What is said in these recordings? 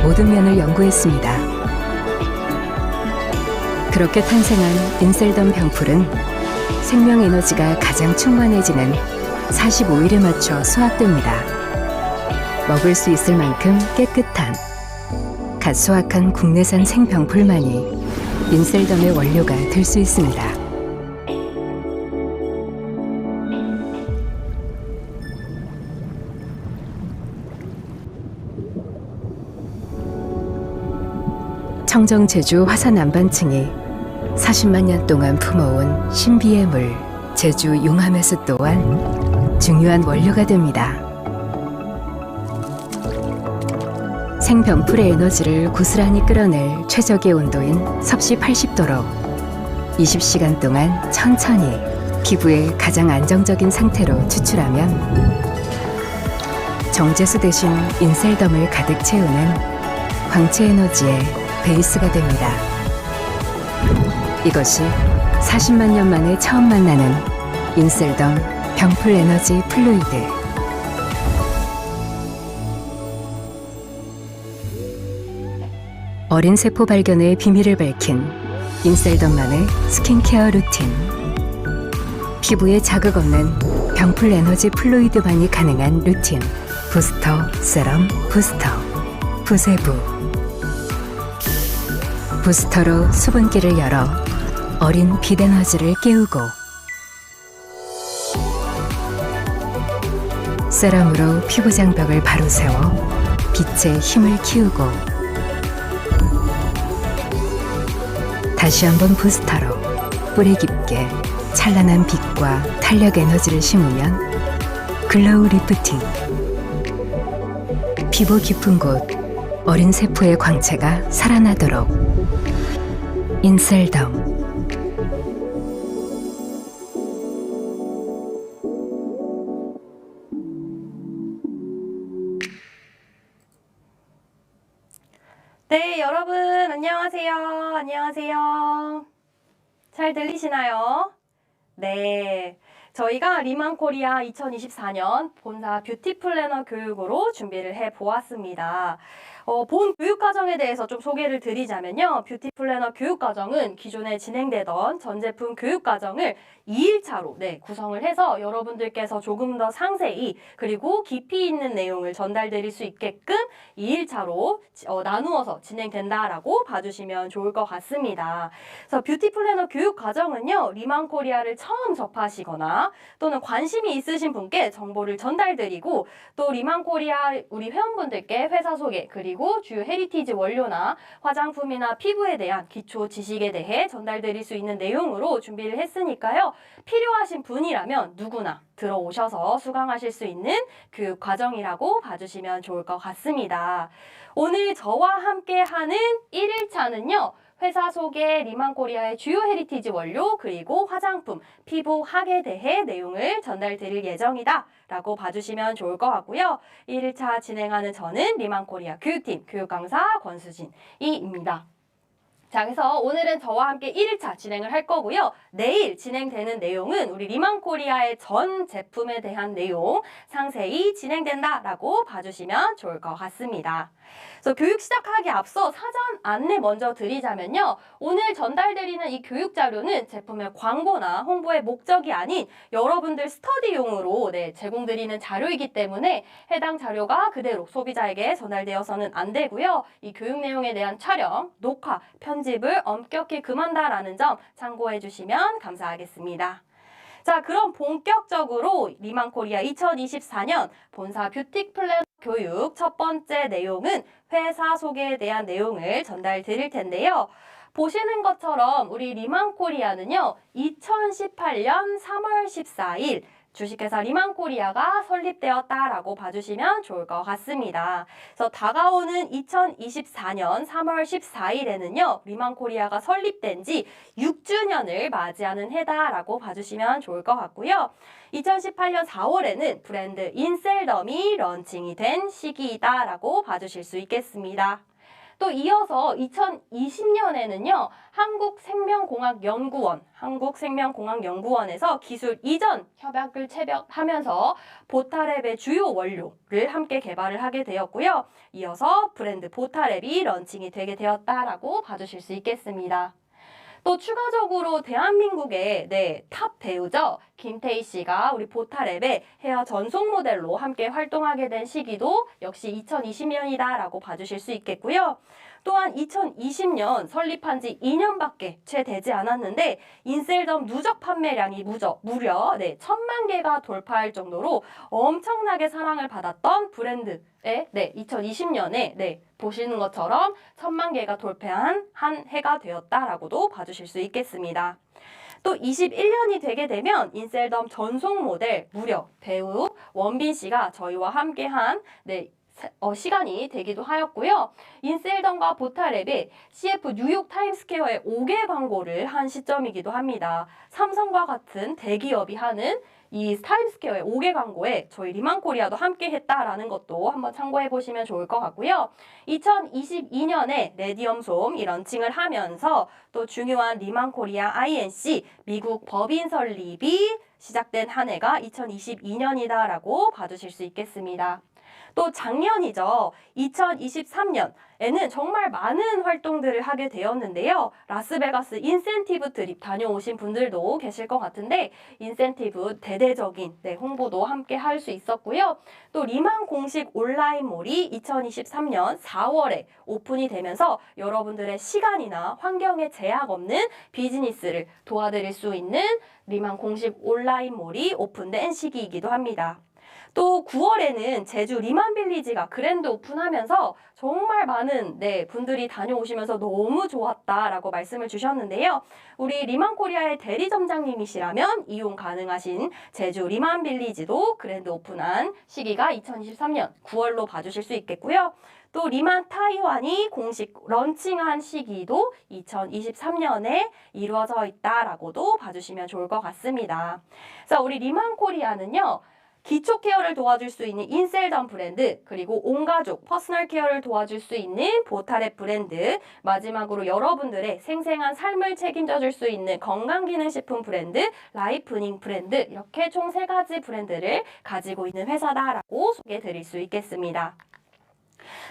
모든 면을 연구했습니다. 그렇게 탄생한 인셀덤 병풀은 생명 에너지가 가장 충만해지는 45일에 맞춰 수확됩니다. 먹을 수 있을 만큼 깨끗한 갓 수확한 국내산 생병풀만이 인셀덤의 원료가 될 수 있습니다. 청정 제주 화산 안반층이 40만 년 동안 품어온 신비의 물 제주 용암에서 또한 중요한 원료가 됩니다. 생병풀의 에너지를 고스란히 끌어낼 최적의 온도인 섭씨 80도로 20시간 동안 천천히 피부에 가장 안정적인 상태로 추출하면 정제수 대신 인셀덤을 가득 채우는 광채 에너지의 베이스가 됩니다. 이것이 40만 년 만에 처음 만나는 인셀덤 병풀 에너지 플루이드. 어린 세포 발견의 비밀을 밝힌 인셀덤만의 스킨케어 루틴. 피부에 자극 없는 병풀 에너지 플루이드만이 가능한 루틴. 부스터 세럼 부스터 부세부. 부스터로 수분기를 열어 어린 빛 에너지를 깨우고, 세럼으로 피부 장벽을 바로 세워 빛의 힘을 키우고, 다시 한번 부스터로 뿌리 깊게 찬란한 빛과 탄력 에너지를 심으면 글로우 리프팅. 피부 깊은 곳 어린 세포의 광채가 살아나도록 인셀덤. 네, 여러분 안녕하세요. 안녕하세요. 잘 들리시나요? 네, 저희가 리만코리아 2024년 본사 뷰티 플래너 교육으로 준비를 해보았습니다. 본 교육과정에 대해서 좀 소개를 드리자면요. 뷰티 플래너 교육과정은 기존에 진행되던 전 제품 교육과정을 2일차로 구성을 해서 여러분들께서 조금 더 상세히 그리고 깊이 있는 내용을 전달드릴 수 있게끔 2일차로 나누어서 진행된다라고 봐주시면 좋을 것 같습니다. 그래서 뷰티 플래너 교육과정은요. 리만코리아를 처음 접하시거나 또는 관심이 있으신 분께 정보를 전달드리고, 또 리만코리아 우리 회원분들께 회사 소개 그리고 주요 헤리티지 원료나 화장품이나 피부에 대한 기초 지식에 대해 전달드릴 수 있는 내용으로 준비를 했으니까요. 필요하신 분이라면 누구나 들어오셔서 수강하실 수 있는 교육 과정이라고 봐주시면 좋을 것 같습니다. 오늘 저와 함께 하는 1일차는요. 회사 소개, 리만코리아의 주요 헤리티지 원료, 그리고 화장품, 피부학에 대해 내용을 전달드릴 예정이다 라고 봐주시면 좋을 것 같고요. 1일차 진행하는 저는 리만코리아 교육팀 교육강사 권수진이입니다. 자, 그래서 오늘은 저와 함께 1일차 진행을 할 거고요. 내일 진행되는 내용은 우리 리만코리아의 전 제품에 대한 내용 상세히 진행된다라고 봐주시면 좋을 것 같습니다. 그래서 교육 시작하기 앞서 사전 안내 먼저 드리자면요. 오늘 전달드리는 이 교육 자료는 제품의 광고나 홍보의 목적이 아닌 여러분들 스터디용으로 제공드리는 자료이기 때문에 해당 자료가 그대로 소비자에게 전달되어서는 안 되고요. 이 교육 내용에 대한 촬영, 녹화, 편집을 엄격히 금한다라는 점 참고해 주시면 감사하겠습니다. 자, 그럼 본격적으로 리만코리아 2024년 본사 뷰티 플래너 교육 첫 번째 내용은 회사 소개에 대한 내용을 전달 드릴 텐데요. 보시는 것처럼 우리 리만코리아는요. 2018년 3월 14일 주식회사 리만코리아가 설립되었다라고 봐주시면 좋을 것 같습니다. 그래서 다가오는 2024년 3월 14일에는요. 리만코리아가 설립된 지 6주년을 맞이하는 해다라고 봐주시면 좋을 것 같고요. 2018년 4월에는 브랜드 인셀덤이 런칭이 된 시기이다라고 봐주실 수 있겠습니다. 또 이어서 2020년에는요. 한국생명공학연구원에서 기술 이전 협약을 체결하면서 보타랩의 주요 원료를 함께 개발을 하게 되었고요. 이어서 브랜드 보타랩이 런칭이 되게 되었다라고 봐주실 수 있겠습니다. 또 추가적으로 대한민국의 탑 배우죠. 김태희 씨가 우리 보타랩의 헤어 전속 모델로 함께 활동하게 된 시기도 역시 2020년이다라고 봐주실 수 있겠고요. 또한 2020년 설립한 지 2년밖에 채 되지 않았는데 인셀덤 누적 판매량이 무려 1,000만 개가 돌파할 정도로 엄청나게 사랑을 받았던 브랜드에 2020년에 보시는 것처럼 1,000만 개가 돌파한 한 해가 되었다라고도 봐주실 수 있겠습니다. 또 21년이 되게 되면 인셀덤 전속 모델 무려 배우 원빈 씨가 저희와 함께한 시간이 되기도 하였고요. 인셀덤과 보타랩의 CF 뉴욕 타임스퀘어의 5개 광고를 한 시점이기도 합니다. 삼성과 같은 대기업이 하는 이 타임스퀘어의 5개 광고에 저희 리만코리아도 함께 했다라는 것도 한번 참고해 보시면 좋을 것 같고요. 2022년에 레디엄솜이 런칭을 하면서 또 중요한 리만코리아 INC 미국 법인 설립이 시작된 한 해가 2022년이다라고 봐주실 수 있겠습니다. 또 작년이죠. 2023년에는 정말 많은 활동들을 하게 되었는데요. 라스베가스 인센티브 트립 다녀오신 분들도 계실 것 같은데 인센티브 대대적인 홍보도 함께 할 수 있었고요. 또 리만 공식 온라인몰이 2023년 4월에 오픈이 되면서 여러분들의 시간이나 환경에 제약 없는 비즈니스를 도와드릴 수 있는 리만 공식 온라인몰이 오픈된 시기이기도 합니다. 또 9월에는 제주 리만빌리지가 그랜드 오픈하면서 정말 많은 분들이 다녀오시면서 너무 좋았다라고 말씀을 주셨는데요. 우리 리만코리아의 대리점장님이시라면 이용 가능하신 제주 리만빌리지도 그랜드 오픈한 시기가 2023년 9월로 봐주실 수 있겠고요. 또 리만 타이완이 공식 런칭한 시기도 2023년에 이루어져 있다라고도 봐주시면 좋을 것 같습니다. 그래서 우리 리만 코리아는요. 기초 케어를 도와줄 수 있는 인셀덤 브랜드, 그리고 온가족 퍼스널 케어를 도와줄 수 있는 보타랩 브랜드, 마지막으로 여러분들의 생생한 삶을 책임져 줄 수 있는 건강기능식품 브랜드, 라이프닝 브랜드, 이렇게 총 3가지 브랜드를 가지고 있는 회사다라고 소개해 드릴 수 있겠습니다.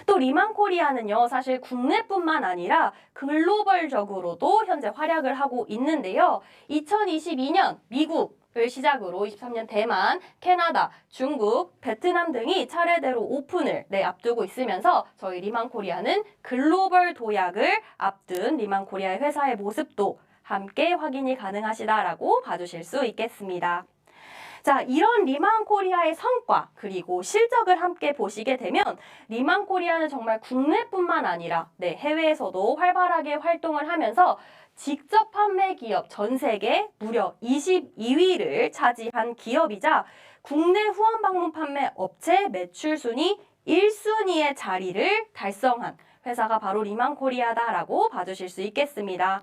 또 리만코리아는요, 사실 국내뿐만 아니라 글로벌적으로도 현재 활약을 하고 있는데요. 2022년 미국을 시작으로 23년 대만, 캐나다, 중국, 베트남 등이 차례대로 오픈을 앞두고 있으면서 저희 리만코리아는 글로벌 도약을 앞둔 리만코리아의 회사의 모습도 함께 확인이 가능하시다라고 봐주실 수 있겠습니다. 자, 이런 리만코리아의 성과 그리고 실적을 함께 보시게 되면 리만코리아는 정말 국내뿐만 아니라 해외에서도 활발하게 활동을 하면서 직접 판매 기업 전 세계 무려 22위를 차지한 기업이자 국내 후원 방문 판매 업체 매출 순위 1순위의 자리를 달성한 회사가 바로 리만코리아다라고 봐주실 수 있겠습니다.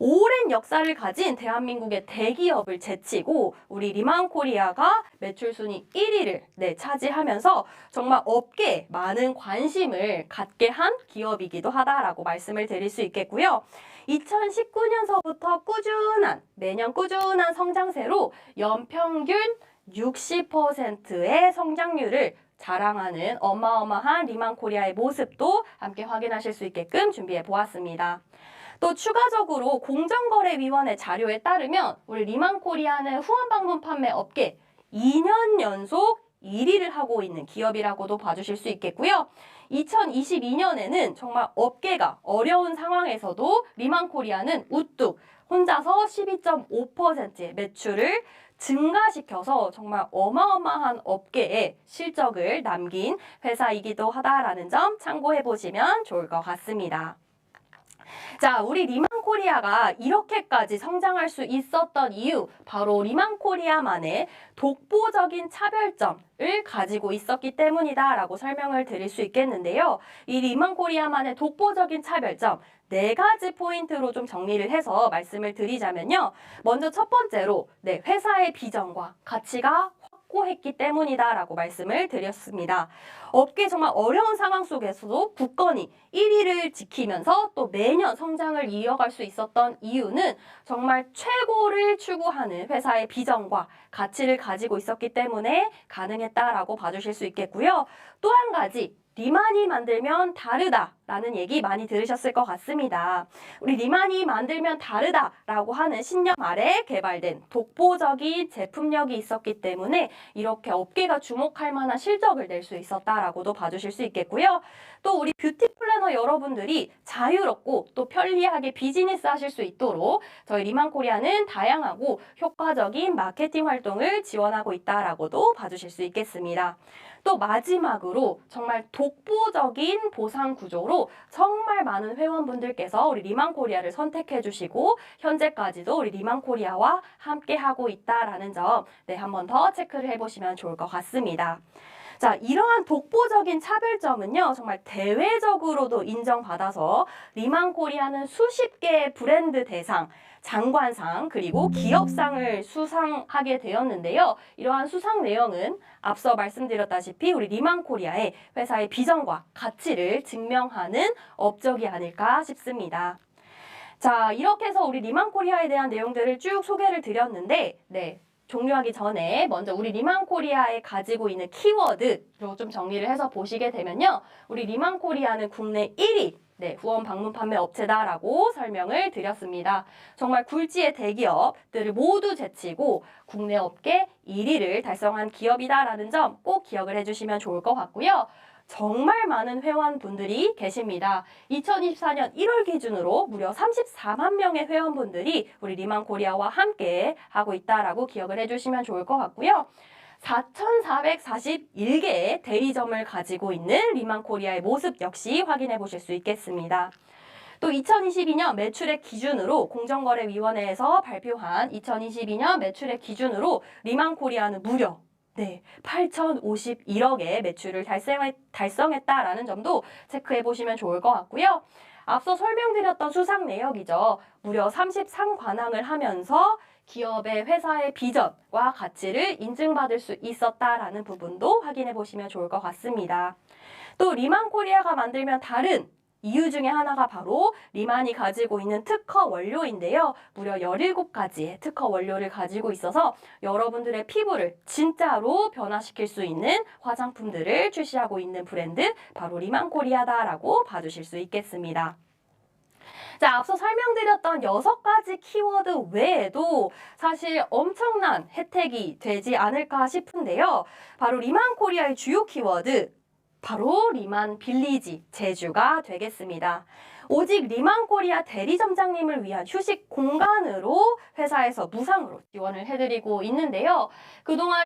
오랜 역사를 가진 대한민국의 대기업을 제치고 우리 리만코리아가 매출 순위 1위를 차지하면서 정말 업계에 많은 관심을 갖게 한 기업이기도 하다라고 말씀을 드릴 수 있겠고요. 2019년서부터 매년 꾸준한 성장세로 연평균 60%의 성장률을 자랑하는 어마어마한 리만코리아의 모습도 함께 확인하실 수 있게끔 준비해 보았습니다. 또 추가적으로 공정거래위원회 자료에 따르면 우리 리만코리아는 후원방문 판매 업계 2년 연속 1위를 하고 있는 기업이라고도 봐주실 수 있겠고요. 2022년에는 정말 업계가 어려운 상황에서도 리만코리아는 우뚝 혼자서 12.5%의 매출을 증가시켜서 정말 어마어마한 업계에 실적을 남긴 회사이기도 하다라는 점 참고해 보시면 좋을 것 같습니다. 자, 우리 리만코리아가 이렇게까지 성장할 수 있었던 이유, 바로 리만코리아만의 독보적인 차별점을 가지고 있었기 때문이다라고 설명을 드릴 수 있겠는데요. 이 리만코리아만의 독보적인 차별점, 4가지 포인트로 좀 정리를 해서 말씀을 드리자면요. 먼저 첫 번째로 회사의 비전과 가치가 확고했기 때문이다라고 말씀을 드렸습니다. 업계 정말 어려운 상황 속에서도 굳건히 1위를 지키면서 또 매년 성장을 이어갈 수 있었던 이유는 정말 최고를 추구하는 회사의 비전과 가치를 가지고 있었기 때문에 가능했다라고 봐주실 수 있겠고요. 또 한 가지, 리만이 만들면 다르다라는 얘기 많이 들으셨을 것 같습니다. 우리 리만이 만들면 다르다라고 하는 신념 아래 개발된 독보적인 제품력이 있었기 때문에 이렇게 업계가 주목할 만한 실적을 낼 수 있었다라고도 봐주실 수 있겠고요. 또 우리 뷰티 플래너 여러분들이 자유롭고 또 편리하게 비즈니스 하실 수 있도록 저희 리만코리아는 다양하고 효과적인 마케팅 활동을 지원하고 있다라고도 봐주실 수 있겠습니다. 또 마지막으로 정말 독보적인 보상 구조로 정말 많은 회원분들께서 우리 리만코리아를 선택해 주시고 현재까지도 우리 리만코리아와 함께 하고 있다라는 점 한 번 더 체크를 해보시면 좋을 것 같습니다. 자, 이러한 독보적인 차별점은요, 정말 대외적으로도 인정받아서 리만코리아는 수십 개의 브랜드 대상, 장관상, 그리고 기업상을 수상하게 되었는데요. 이러한 수상 내용은 앞서 말씀드렸다시피 우리 리만코리아의 회사의 비전과 가치를 증명하는 업적이 아닐까 싶습니다. 자, 이렇게 해서 우리 리만코리아에 대한 내용들을 쭉 소개를 드렸는데, 종료하기 전에 먼저 우리 리만코리아에 가지고 있는 키워드로 좀 정리를 해서 보시게 되면요. 우리 리만코리아는 국내 1위 후원 방문 판매 업체다라고 설명을 드렸습니다. 정말 굴지의 대기업들을 모두 제치고 국내 업계 1위를 달성한 기업이다라는 점 꼭 기억을 해주시면 좋을 것 같고요. 정말 많은 회원분들이 계십니다. 2024년 1월 기준으로 무려 34만 명의 회원분들이 우리 리만코리아와 함께 하고 있다라고 기억을 해주시면 좋을 것 같고요. 4,441개의 대리점을 가지고 있는 리만코리아의 모습 역시 확인해 보실 수 있겠습니다. 또 2022년 매출액 기준으로 공정거래위원회에서 발표한 2022년 매출액 기준으로 리만코리아는 무려 8,051억의 매출을 달성했다라는 점도 체크해 보시면 좋을 것 같고요. 앞서 설명드렸던 수상 내역이죠. 무려 33관왕을 하면서 기업의 회사의 비전과 가치를 인증받을 수 있었다라는 부분도 확인해 보시면 좋을 것 같습니다. 또 리만코리아가 만들면 다른 이유 중에 하나가 바로 리만이 가지고 있는 특허 원료인데요. 무려 17가지의 특허 원료를 가지고 있어서 여러분들의 피부를 진짜로 변화시킬 수 있는 화장품들을 출시하고 있는 브랜드 바로 리만코리아다라고 봐주실 수 있겠습니다. 자, 앞서 설명드렸던 6가지 키워드 외에도 사실 엄청난 혜택이 되지 않을까 싶은데요. 바로 리만코리아의 주요 키워드 바로 리만 빌리지 제주가 되겠습니다. 오직 리만코리아 대리점장님을 위한 휴식 공간으로 회사에서 무상으로 지원을 해드리고 있는데요. 그동안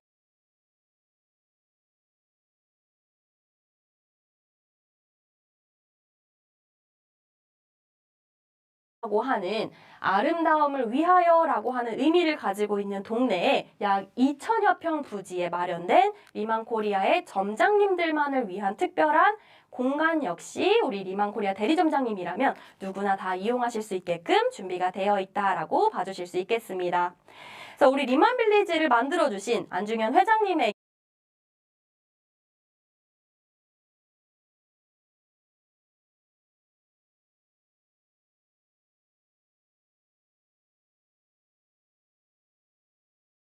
라고 하는 아름다움을 위하여라고 하는 의미를 가지고 있는 동네에 약 2,000여 평 부지에 마련된 리만코리아의 점장님들만을 위한 특별한 공간 역시 우리 리만코리아 대리점장님이라면 누구나 다 이용하실 수 있게끔 준비가 되어 있다라고 봐주실 수 있겠습니다. 그래서 우리 리만빌리지를 만들어주신 안중현 회장님의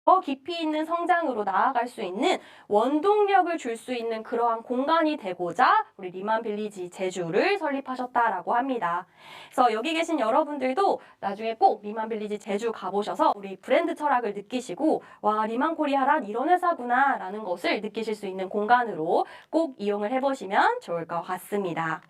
더 깊이 있는 성장으로 나아갈 수 있는 원동력을 줄 수 있는 그러한 공간이 되고자 우리 리만빌리지 제주를 설립하셨다라고 합니다. 그래서 여기 계신 여러분들도 나중에 꼭 리만빌리지 제주 가보셔서 우리 브랜드 철학을 느끼시고 와, 리만코리아란 이런 회사구나 라는 것을 느끼실 수 있는 공간으로 꼭 이용을 해보시면 좋을 것 같습니다.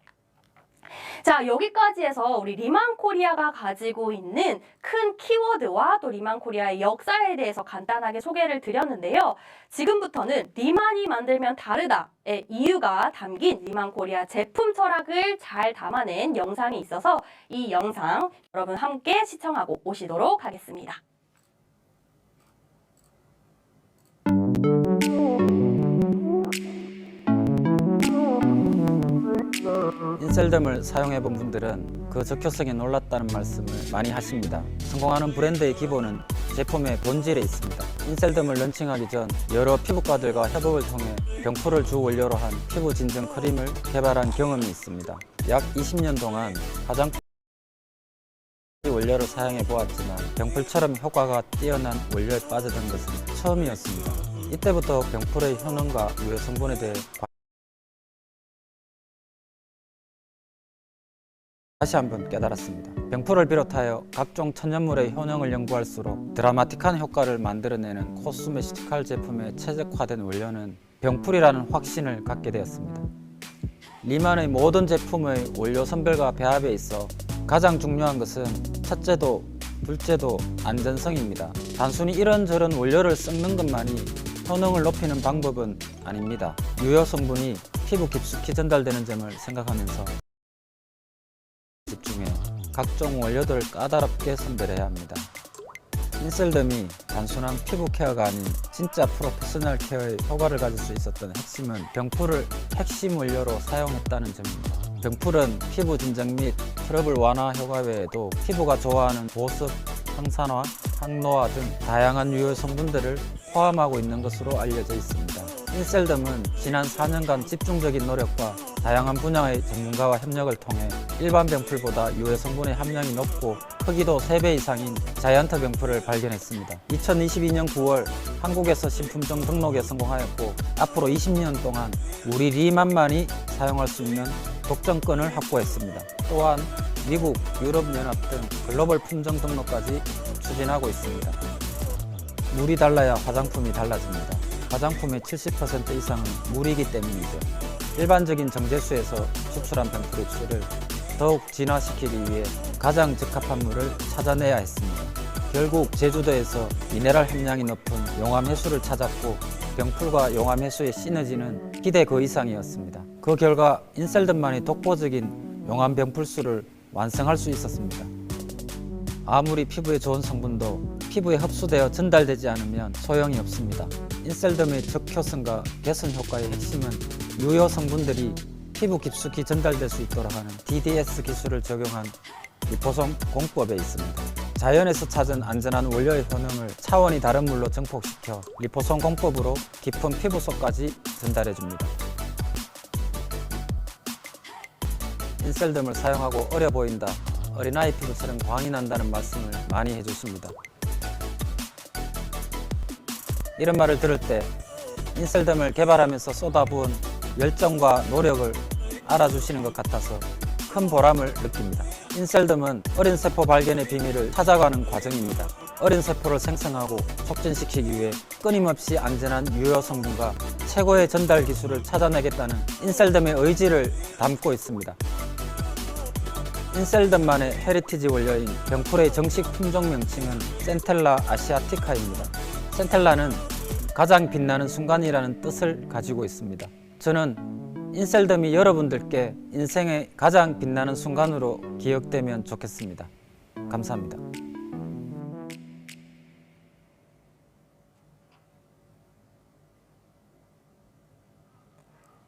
자, 여기까지 해서 우리 리만코리아가 가지고 있는 큰 키워드와 또 리만코리아의 역사에 대해서 간단하게 소개를 드렸는데요. 지금부터는 리만이 만들면 다르다의 이유가 담긴 리만코리아 제품 철학을 잘 담아낸 영상이 있어서 이 영상 여러분 함께 시청하고 오시도록 하겠습니다. 인셀덤을 사용해 본 분들은 그 적효성에 놀랐다는 말씀을 많이 하십니다. 성공하는 브랜드의 기본은 제품의 본질에 있습니다. 인셀덤을 런칭하기 전 여러 피부과들과 협업을 통해 병풀을 주 원료로 한 피부 진정 크림을 개발한 경험이 있습니다. 약 20년 동안 화장품 원료를 사용해 보았지만 병풀처럼 효과가 뛰어난 원료에 빠져든 것은 처음이었습니다. 이때부터 병풀의 효능과 유해 성분에 대해 다시 한번 깨달았습니다. 병풀을 비롯하여 각종 천연물의 효능을 연구할수록 드라마틱한 효과를 만들어내는 코스메티컬 제품에 최적화된 원료는 병풀이라는 확신을 갖게 되었습니다. 리만의 모든 제품의 원료 선별과 배합에 있어 가장 중요한 것은 첫째도 둘째도 안전성입니다. 단순히 이런저런 원료를 섞는 것만이 효능을 높이는 방법은 아닙니다. 유효 성분이 피부 깊숙이 전달되는 점을 생각하면서 집중해 각종 원료들을 까다롭게 선별해야 합니다. 인셀덤이 단순한 피부 케어가 아닌 진짜 프로페셔널 케어의 효과를 가질 수 있었던 핵심은 병풀을 핵심 원료로 사용했다는 점입니다. 병풀은 피부 진정 및 트러블 완화 효과 외에도 피부가 좋아하는 보습, 항산화, 항노화 등 다양한 유효 성분들을 포함하고 있는 것으로 알려져 있습니다. 인셀덤은 지난 4년간 집중적인 노력과 다양한 분야의 전문가와 협력을 통해 일반 병풀보다 유해 성분의 함량이 높고 크기도 3배 이상인 자이언트 병풀을 발견했습니다. 2022년 9월 한국에서 신품종 등록에 성공하였고 앞으로 20년 동안 우리 리만만이 사용할 수 있는 독점권을 확보했습니다. 또한 미국, 유럽연합 등 글로벌 품종 등록까지 추진하고 있습니다. 물이 달라야 화장품이 달라집니다. 화장품의 70% 이상은 물이기 때문이죠. 일반적인 정제수에서 추출한 병풀의 추를 더욱 진화시키기 위해 가장 적합한 물을 찾아내야 했습니다. 결국 제주도에서 미네랄 함량이 높은 용암해수를 찾았고 병풀과 용암해수의 시너지는 기대 그 이상이었습니다. 그 결과 인셀덤만의 독보적인 용암병풀수를 완성할 수 있었습니다. 아무리 피부에 좋은 성분도 피부에 흡수되어 전달되지 않으면 소용이 없습니다. 인셀덤의 적효성과 개선 효과의 핵심은 유효 성분들이 피부 깊숙이 전달될 수 있도록 하는 DDS 기술을 적용한 리포솜 공법에 있습니다. 자연에서 찾은 안전한 원료의 효능을 차원이 다른 물로 증폭시켜 리포솜 공법으로 깊은 피부 속까지 전달해 줍니다. 인셀덤을 사용하고 어려 보인다, 어린아이 피부처럼 광이 난다는 말씀을 많이 해주십니다. 이런 말을 들을 때 인셀덤을 개발하면서 쏟아부은 열정과 노력을 알아주시는 것 같아서 큰 보람을 느낍니다. 인셀덤은 어린 세포 발견의 비밀을 찾아가는 과정입니다. 어린 세포를 생성하고 촉진시키기 위해 끊임없이 안전한 유효 성분과 최고의 전달 기술을 찾아내겠다는 인셀덤의 의지를 담고 있습니다. 인셀덤만의 헤리티지 원료인 병풀의 정식 품종 명칭은 센텔라 아시아티카입니다. 센텔라는 가장 빛나는 순간이라는 뜻을 가지고 있습니다. 저는 인셀덤이 여러분들께 인생의 가장 빛나는 순간으로 기억되면 좋겠습니다. 감사합니다.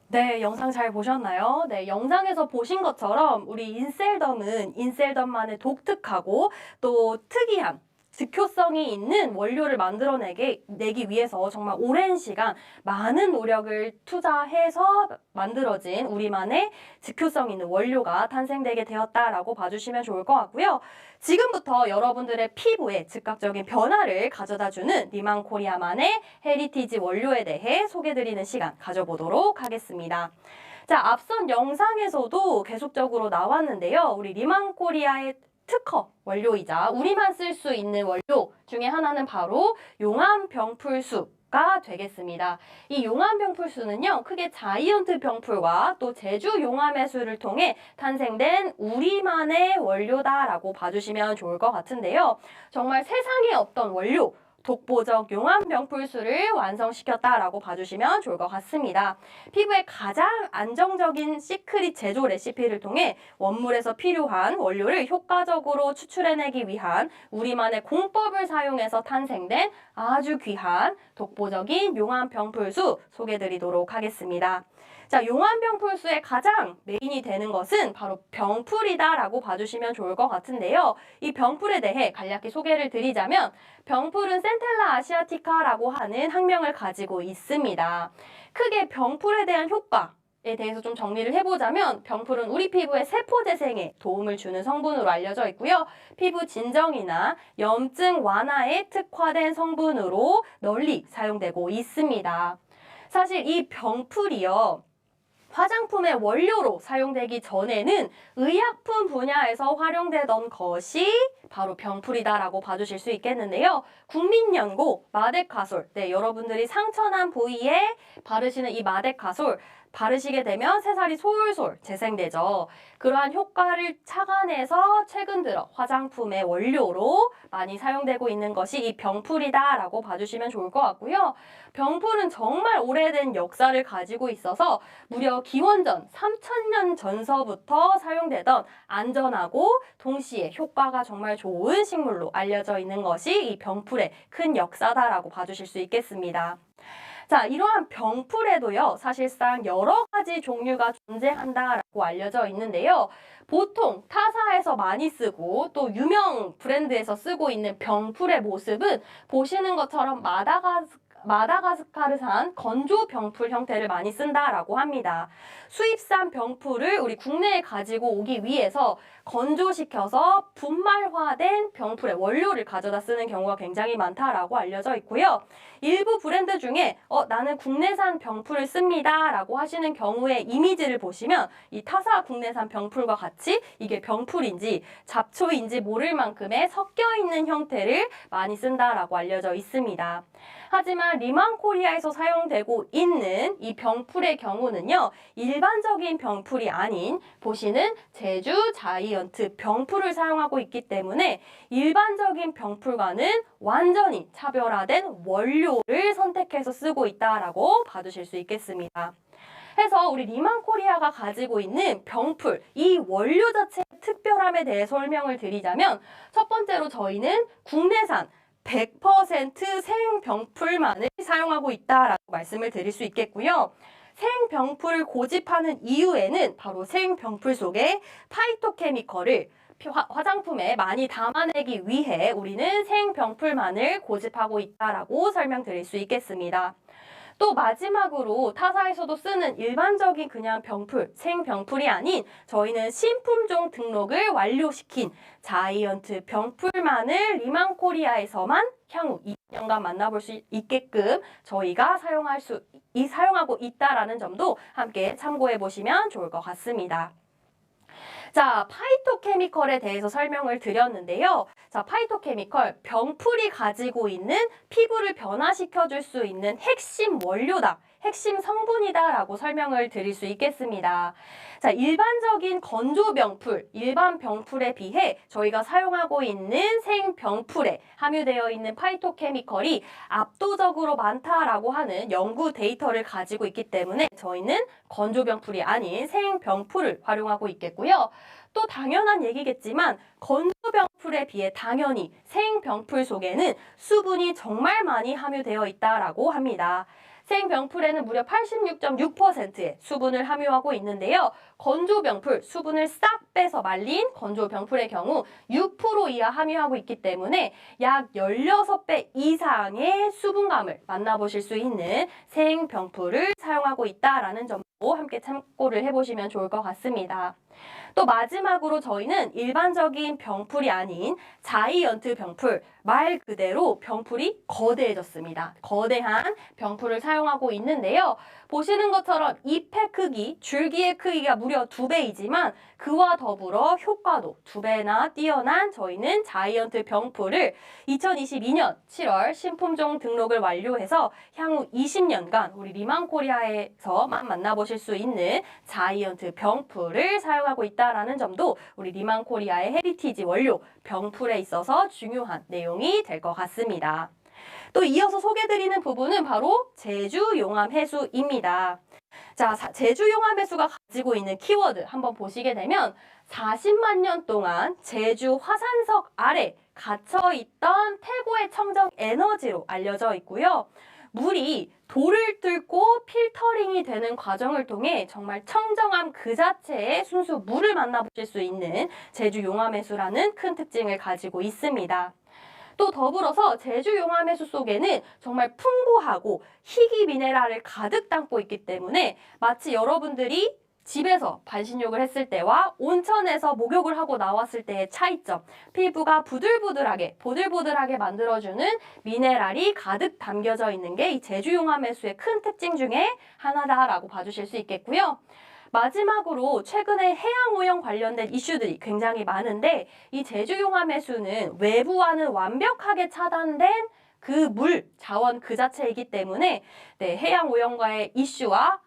네, 영상 잘 보셨나요? 네, 영상에서 보신 것처럼 우리 인셀덤은 인셀덤만의 독특하고 또 특이한 즉효성이 있는 원료를 만들어내기 위해서 정말 오랜 시간 많은 노력을 투자해서 만들어진 우리만의 즉효성 있는 원료가 탄생되게 되었다라고 봐주시면 좋을 것 같고요. 지금부터 여러분들의 피부에 즉각적인 변화를 가져다주는 리만코리아만의 헤리티지 원료에 대해 소개드리는 시간 가져보도록 하겠습니다. 자, 앞선 영상에서도 계속적으로 나왔는데요. 우리 리만코리아의 특허 원료이자 우리만 쓸 수 있는 원료 중에 하나는 바로 용암병풀수가 되겠습니다. 이 용암병풀수는요, 크게 자이언트 병풀과 또 제주 용암해수를 통해 탄생된 우리만의 원료다라고 봐주시면 좋을 것 같은데요. 정말 세상에 없던 원료, 독보적 용암병풀수를 완성시켰다라고 봐주시면 좋을 것 같습니다. 피부에 가장 안정적인 시크릿 제조 레시피를 통해 원물에서 필요한 원료를 효과적으로 추출해내기 위한 우리만의 공법을 사용해서 탄생된 아주 귀한 독보적인 용암병풀수 소개드리도록 하겠습니다. 자, 용암병풀수의 가장 메인이 되는 것은 바로 병풀이다라고 봐주시면 좋을 것 같은데요. 이 병풀에 대해 간략히 소개를 드리자면 병풀은 센텔라 아시아티카라고 하는 학명을 가지고 있습니다. 크게 병풀에 대한 효과에 대해서 좀 정리를 해보자면 병풀은 우리 피부의 세포 재생에 도움을 주는 성분으로 알려져 있고요. 피부 진정이나 염증 완화에 특화된 성분으로 널리 사용되고 있습니다. 사실 이 병풀이요. 화장품의 원료로 사용되기 전에는 의약품 분야에서 활용되던 것이 바로 병풀이다라고 봐주실 수 있겠는데요. 국민연고 마데카솔, 네, 여러분들이 상처난 부위에 바르시는 이 마데카솔 바르시게 되면 새살이 솔솔 재생되죠. 그러한 효과를 착안해서 최근 들어 화장품의 원료로 많이 사용되고 있는 것이 이 병풀이다라고 봐주시면 좋을 것 같고요. 병풀은 정말 오래된 역사를 가지고 있어서 무려 기원전 3000년 전서부터 사용되던 안전하고 동시에 효과가 정말 좋은 식물로 알려져 있는 것이 이 병풀의 큰 역사다라고 봐주실 수 있겠습니다. 자, 이러한 병풀에도요, 사실상 여러 가지 종류가 존재한다라고 알려져 있는데요. 보통 타사에서 많이 쓰고 또 유명 브랜드에서 쓰고 있는 병풀의 모습은 보시는 것처럼 마다가스카르산 건조 병풀 형태를 많이 쓴다라고 합니다. 수입산 병풀을 우리 국내에 가지고 오기 위해서 건조시켜서 분말화된 병풀의 원료를 가져다 쓰는 경우가 굉장히 많다라고 알려져 있고요. 일부 브랜드 중에 나는 국내산 병풀을 씁니다 라고 하시는 경우에 이미지를 보시면 이 타사 국내산 병풀과 같이 이게 병풀인지 잡초인지 모를 만큼의 섞여 있는 형태를 많이 쓴다라고 알려져 있습니다. 하지만 리만코리아에서 사용되고 있는 이 병풀의 경우는요, 일반적인 병풀이 아닌 보시는 제주 자이언트 병풀을 사용하고 있기 때문에 일반적인 병풀과는 완전히 차별화된 원료를 선택해서 쓰고 있다라고 봐주실 수 있겠습니다. 해서 우리 리만코리아가 가지고 있는 병풀, 이 원료 자체의 특별함에 대해 설명을 드리자면 첫 번째로 저희는 국내산 100% 생병풀만을 사용하고 있다라고 말씀을 드릴 수 있겠고요. 생병풀을 고집하는 이유에는 바로 생병풀 속에 파이토케미컬을 화장품에 많이 담아내기 위해 우리는 생병풀만을 고집하고 있다라고 설명드릴 수 있겠습니다. 또 마지막으로 타사에서도 쓰는 일반적인 그냥 병풀, 생병풀이 아닌 저희는 신품종 등록을 완료시킨 자이언트 병풀만을 리만코리아에서만 향후 2년간 만나볼 수 있게끔 저희가 사용하고 있다라는 점도 함께 참고해 보시면 좋을 것 같습니다. 자, 파이토케미컬에 대해서 설명을 드렸는데요. 자, 파이토케미컬, 병풀이 가지고 있는 피부를 변화시켜줄 수 있는 핵심 원료다. 핵심 성분이다라고 설명을 드릴 수 있겠습니다. 자, 일반적인 건조 병풀, 일반 병풀에 비해 저희가 사용하고 있는 생병풀에 함유되어 있는 파이토케미컬이 압도적으로 많다라고 하는 연구 데이터를 가지고 있기 때문에 저희는 건조 병풀이 아닌 생병풀을 활용하고 있겠고요. 또 당연한 얘기겠지만 건조 병풀에 비해 당연히 생병풀 속에는 수분이 정말 많이 함유되어 있다라고 합니다. 생병풀에는 무려 86.6%의 수분을 함유하고 있는데요. 건조병풀, 수분을 싹 빼서 말린 건조병풀의 경우 6% 이하 함유하고 있기 때문에 약 16배 이상의 수분감을 만나보실 수 있는 생병풀을 사용하고 있다라는 점도 함께 참고를 해보시면 좋을 것 같습니다. 또 마지막으로 저희는 일반적인 병풀이 아닌 자이언트 병풀, 말 그대로 병풀이 거대해졌습니다. 거대한 병풀을 사용하고 있는데요. 보시는 것처럼 잎의 크기, 줄기의 크기가 무려 2배이지만 그와 더불어 효과도 2배나 뛰어난 저희는 자이언트 병풀을 2022년 7월 신품종 등록을 완료해서 향후 20년간 우리 리만코리아에서만 만나보실 수 있는 자이언트 병풀을 사용하고 있다라는 점도 우리 리만코리아의 헤리티지 원료 병풀에 있어서 중요한 내용이 될 것 같습니다. 또 이어서 소개드리는 부분은 바로 제주 용암 해수입니다. 자, 제주 용암 해수가 가지고 있는 키워드 한번 보시게 되면 40만 년 동안 제주 화산석 아래 갇혀있던 태고의 청정 에너지로 알려져 있고요. 물이 돌을 뚫고 필터링이 되는 과정을 통해 정말 청정함 그 자체의 순수 물을 만나보실 수 있는 제주 용암해수라는 큰 특징을 가지고 있습니다. 또 더불어서 제주 용암해수 속에는 정말 풍부하고 희귀 미네랄을 가득 담고 있기 때문에 마치 여러분들이 집에서 반신욕을 했을 때와 온천에서 목욕을 하고 나왔을 때의 차이점, 피부가 부들부들하게, 보들보들하게 만들어주는 미네랄이 가득 담겨져 있는 게 이 제주 용암해수의 큰 특징 중에 하나다라고 봐주실 수 있겠고요. 마지막으로 최근에 해양오염 관련된 이슈들이 굉장히 많은데 이 제주 용암해수는 외부와는 완벽하게 차단된 그 물, 자원 그 자체이기 때문에 해양오염과의 이슈와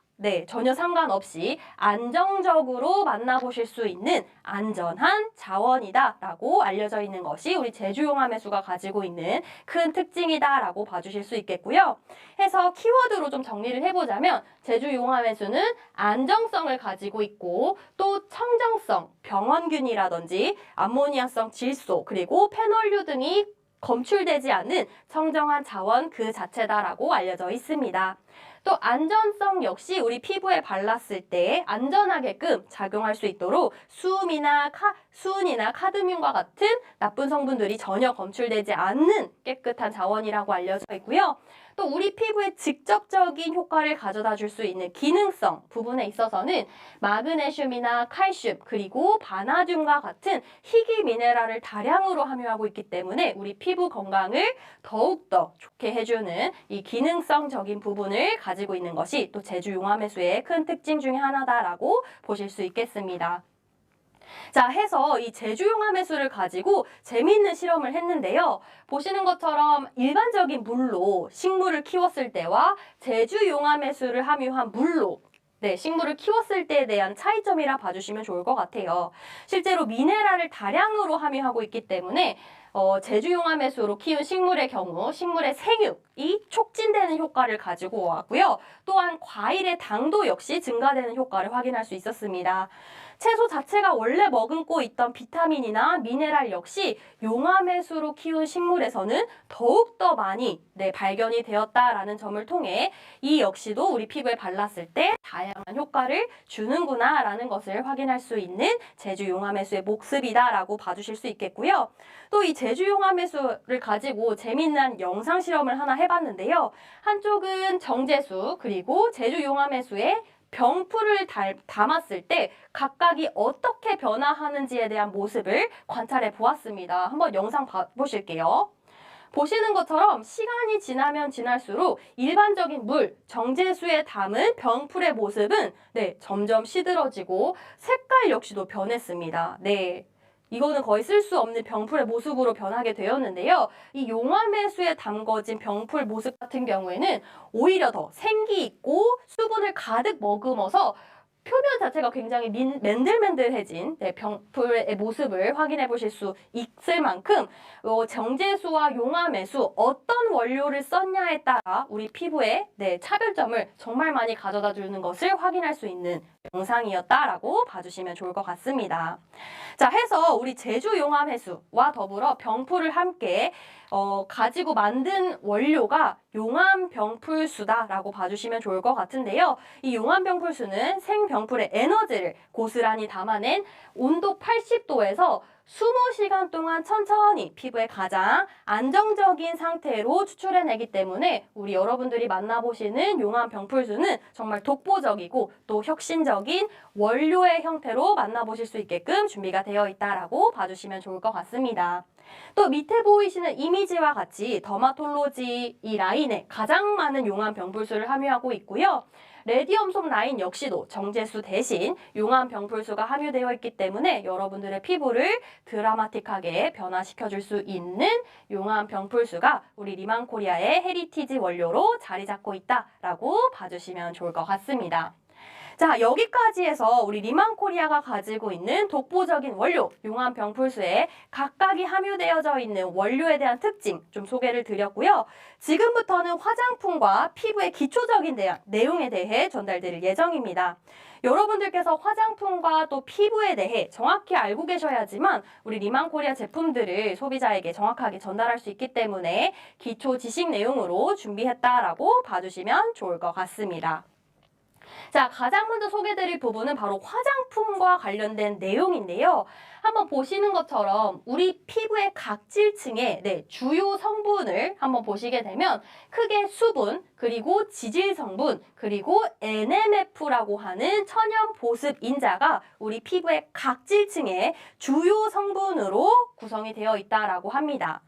전혀 상관없이 안정적으로 만나보실 수 있는 안전한 자원이다라고 알려져 있는 것이 우리 제주 용암해수가 가지고 있는 큰 특징이다라고 봐주실 수 있겠고요. 해서 키워드로 좀 정리를 해보자면 제주 용암해수는 안정성을 가지고 있고 또 청정성, 병원균이라든지 암모니아성 질소 그리고 페놀류 등이 검출되지 않는 청정한 자원 그 자체다라고 알려져 있습니다. 또 안전성 역시 우리 피부에 발랐을 때 안전하게끔 작용할 수 있도록 수은이나 카드뮴과 같은 나쁜 성분들이 전혀 검출되지 않는 깨끗한 자원이라고 알려져 있고요. 또 우리 피부에 직접적인 효과를 가져다 줄 수 있는 기능성 부분에 있어서는 마그네슘이나 칼슘 그리고 바나듐과 같은 희귀 미네랄을 다량으로 함유하고 있기 때문에 우리 피부 건강을 더욱더 좋게 해주는 이 기능성적인 부분을 가지고 있는 것이 또 제주 용암해수의 큰 특징 중에 하나다라고 보실 수 있겠습니다. 자, 해서 이 제주 용암해수를 가지고 재미있는 실험을 했는데요. 보시는 것처럼 일반적인 물로 식물을 키웠을 때와 제주 용암해수를 함유한 물로 식물을 키웠을 때에 대한 차이점이라 봐주시면 좋을 것 같아요. 실제로 미네랄을 다량으로 함유하고 있기 때문에 제주 용암해수로 키운 식물의 경우 식물의 생육이 촉진되는 효과를 가지고 왔고요. 또한 과일의 당도 역시 증가되는 효과를 확인할 수 있었습니다. 채소 자체가 원래 머금고 있던 비타민이나 미네랄 역시 용암해수로 키운 식물에서는 더욱더 많이 발견이 되었다라는 점을 통해 이 역시도 우리 피부에 발랐을 때 다양한 효과를 주는구나라는 것을 확인할 수 있는 제주 용암해수의 모습이다라고 봐주실 수 있겠고요. 또 이 제주 용암해수를 가지고 재미있는 영상 실험을 하나 해봤는데요. 한쪽은 정제수 그리고 제주 용암해수의 병풀을 담았을 때 각각이 어떻게 변화하는지에 대한 모습을 관찰해 보았습니다. 한번 영상 보실게요. 보시는 것처럼 시간이 지나면 지날수록 일반적인 물, 정제수에 담은 병풀의 모습은 점점 시들어지고 색깔 역시도 변했습니다. 이거는 거의 쓸 수 없는 병풀의 모습으로 변하게 되었는데요. 이 용암해수에 담궈진 병풀 모습 같은 경우에는 오히려 더 생기 있고 수분을 가득 머금어서 표면 자체가 굉장히 맨들맨들해진 병풀의 모습을 확인해 보실 수 있을 만큼 정제수와 용암해수 어떤 원료를 썼냐에 따라 우리 피부에 차별점을 정말 많이 가져다 주는 것을 확인할 수 있는 영상이었다라고 봐주시면 좋을 것 같습니다. 자, 해서 우리 제주 용암해수와 더불어 병풀을 함께 가지고 만든 원료가 용암병풀수다라고 봐주시면 좋을 것 같은데요. 이 용암병풀수는 생병풀의 에너지를 고스란히 담아낸 온도 80도에서 20시간 동안 천천히 피부에 가장 안정적인 상태로 추출해내기 때문에 우리 여러분들이 만나보시는 용암병풀수는 정말 독보적이고 또 혁신적인 원료의 형태로 만나보실 수 있게끔 준비가 되어 있다라고 봐주시면 좋을 것 같습니다. 또 밑에 보이시는 이미지와 같이 더마톨로지 이 라인에 가장 많은 용암병풀수를 함유하고 있고요. 레디엄솜 라인 역시도 정제수 대신 용암병풀수가 함유되어 있기 때문에 여러분들의 피부를 드라마틱하게 변화시켜줄 수 있는 용암병풀수가 우리 리만코리아의 헤리티지 원료로 자리 잡고 있다라고 봐주시면 좋을 것 같습니다. 자, 여기까지 해서 우리 리만코리아가 가지고 있는 독보적인 원료, 용암 병풀수에 각각이 함유되어져 있는 원료에 대한 특징 좀 소개를 드렸고요. 지금부터는 화장품과 피부의 기초적인 내용에 대해 전달드릴 예정입니다. 여러분들께서 화장품과 또 피부에 대해 정확히 알고 계셔야지만 우리 리만코리아 제품들을 소비자에게 정확하게 전달할 수 있기 때문에 기초 지식 내용으로 준비했다라고 봐주시면 좋을 것 같습니다. 자, 가장 먼저 소개드릴 부분은 바로 화장품과 관련된 내용인데요. 한번 보시는 것처럼 우리 피부의 각질층의 주요 성분을 한번 보시게 되면 크게 수분, 그리고 지질 성분, 그리고 NMF라고 하는 천연 보습 인자가 우리 피부의 각질층의 주요 성분으로 구성이 되어 있다라고 합니다.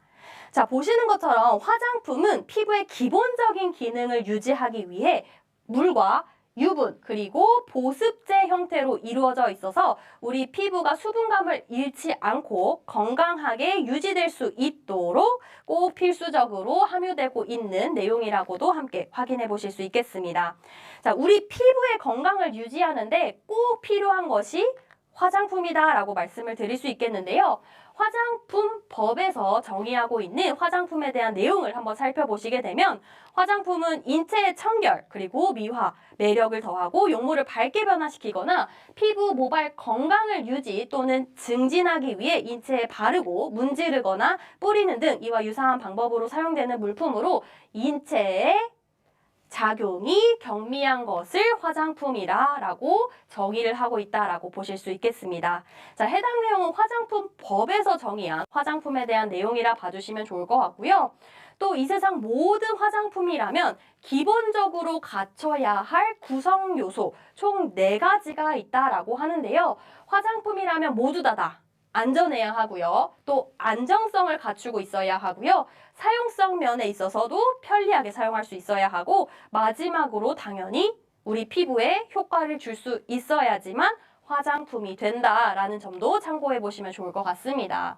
자, 보시는 것처럼 화장품은 피부의 기본적인 기능을 유지하기 위해 물과 유분 그리고 보습제 형태로 이루어져 있어서 우리 피부가 수분감을 잃지 않고 건강하게 유지될 수 있도록 꼭 필수적으로 함유되고 있는 내용이라고도 함께 확인해 보실 수 있겠습니다. 자, 우리 피부의 건강을 유지하는데 꼭 필요한 것이 화장품이다라고 말씀을 드릴 수 있겠는데요. 화장품법에서 정의하고 있는 화장품에 대한 내용을 한번 살펴보시게 되면 화장품은 인체의 청결 그리고 미화, 매력을 더하고 용모를 밝게 변화시키거나 피부 모발 건강을 유지 또는 증진하기 위해 인체에 바르고 문지르거나 뿌리는 등 이와 유사한 방법으로 사용되는 물품으로 인체에 작용이 경미한 것을 화장품이라고 정의를 하고 있다라고 보실 수 있겠습니다. 자, 해당 내용은 화장품법에서 정의한 화장품에 대한 내용이라 봐주시면 좋을 것 같고요. 또 이 세상 모든 화장품이라면 기본적으로 갖춰야 할 구성 요소 총 4가지가 있다라고 하는데요. 화장품이라면 모두 다 안전해야 하고요. 또 안정성을 갖추고 있어야 하고요. 사용성 면에 있어서도 편리하게 사용할 수 있어야 하고 마지막으로 당연히 우리 피부에 효과를 줄 수 있어야지만 화장품이 된다라는 점도 참고해 보시면 좋을 것 같습니다.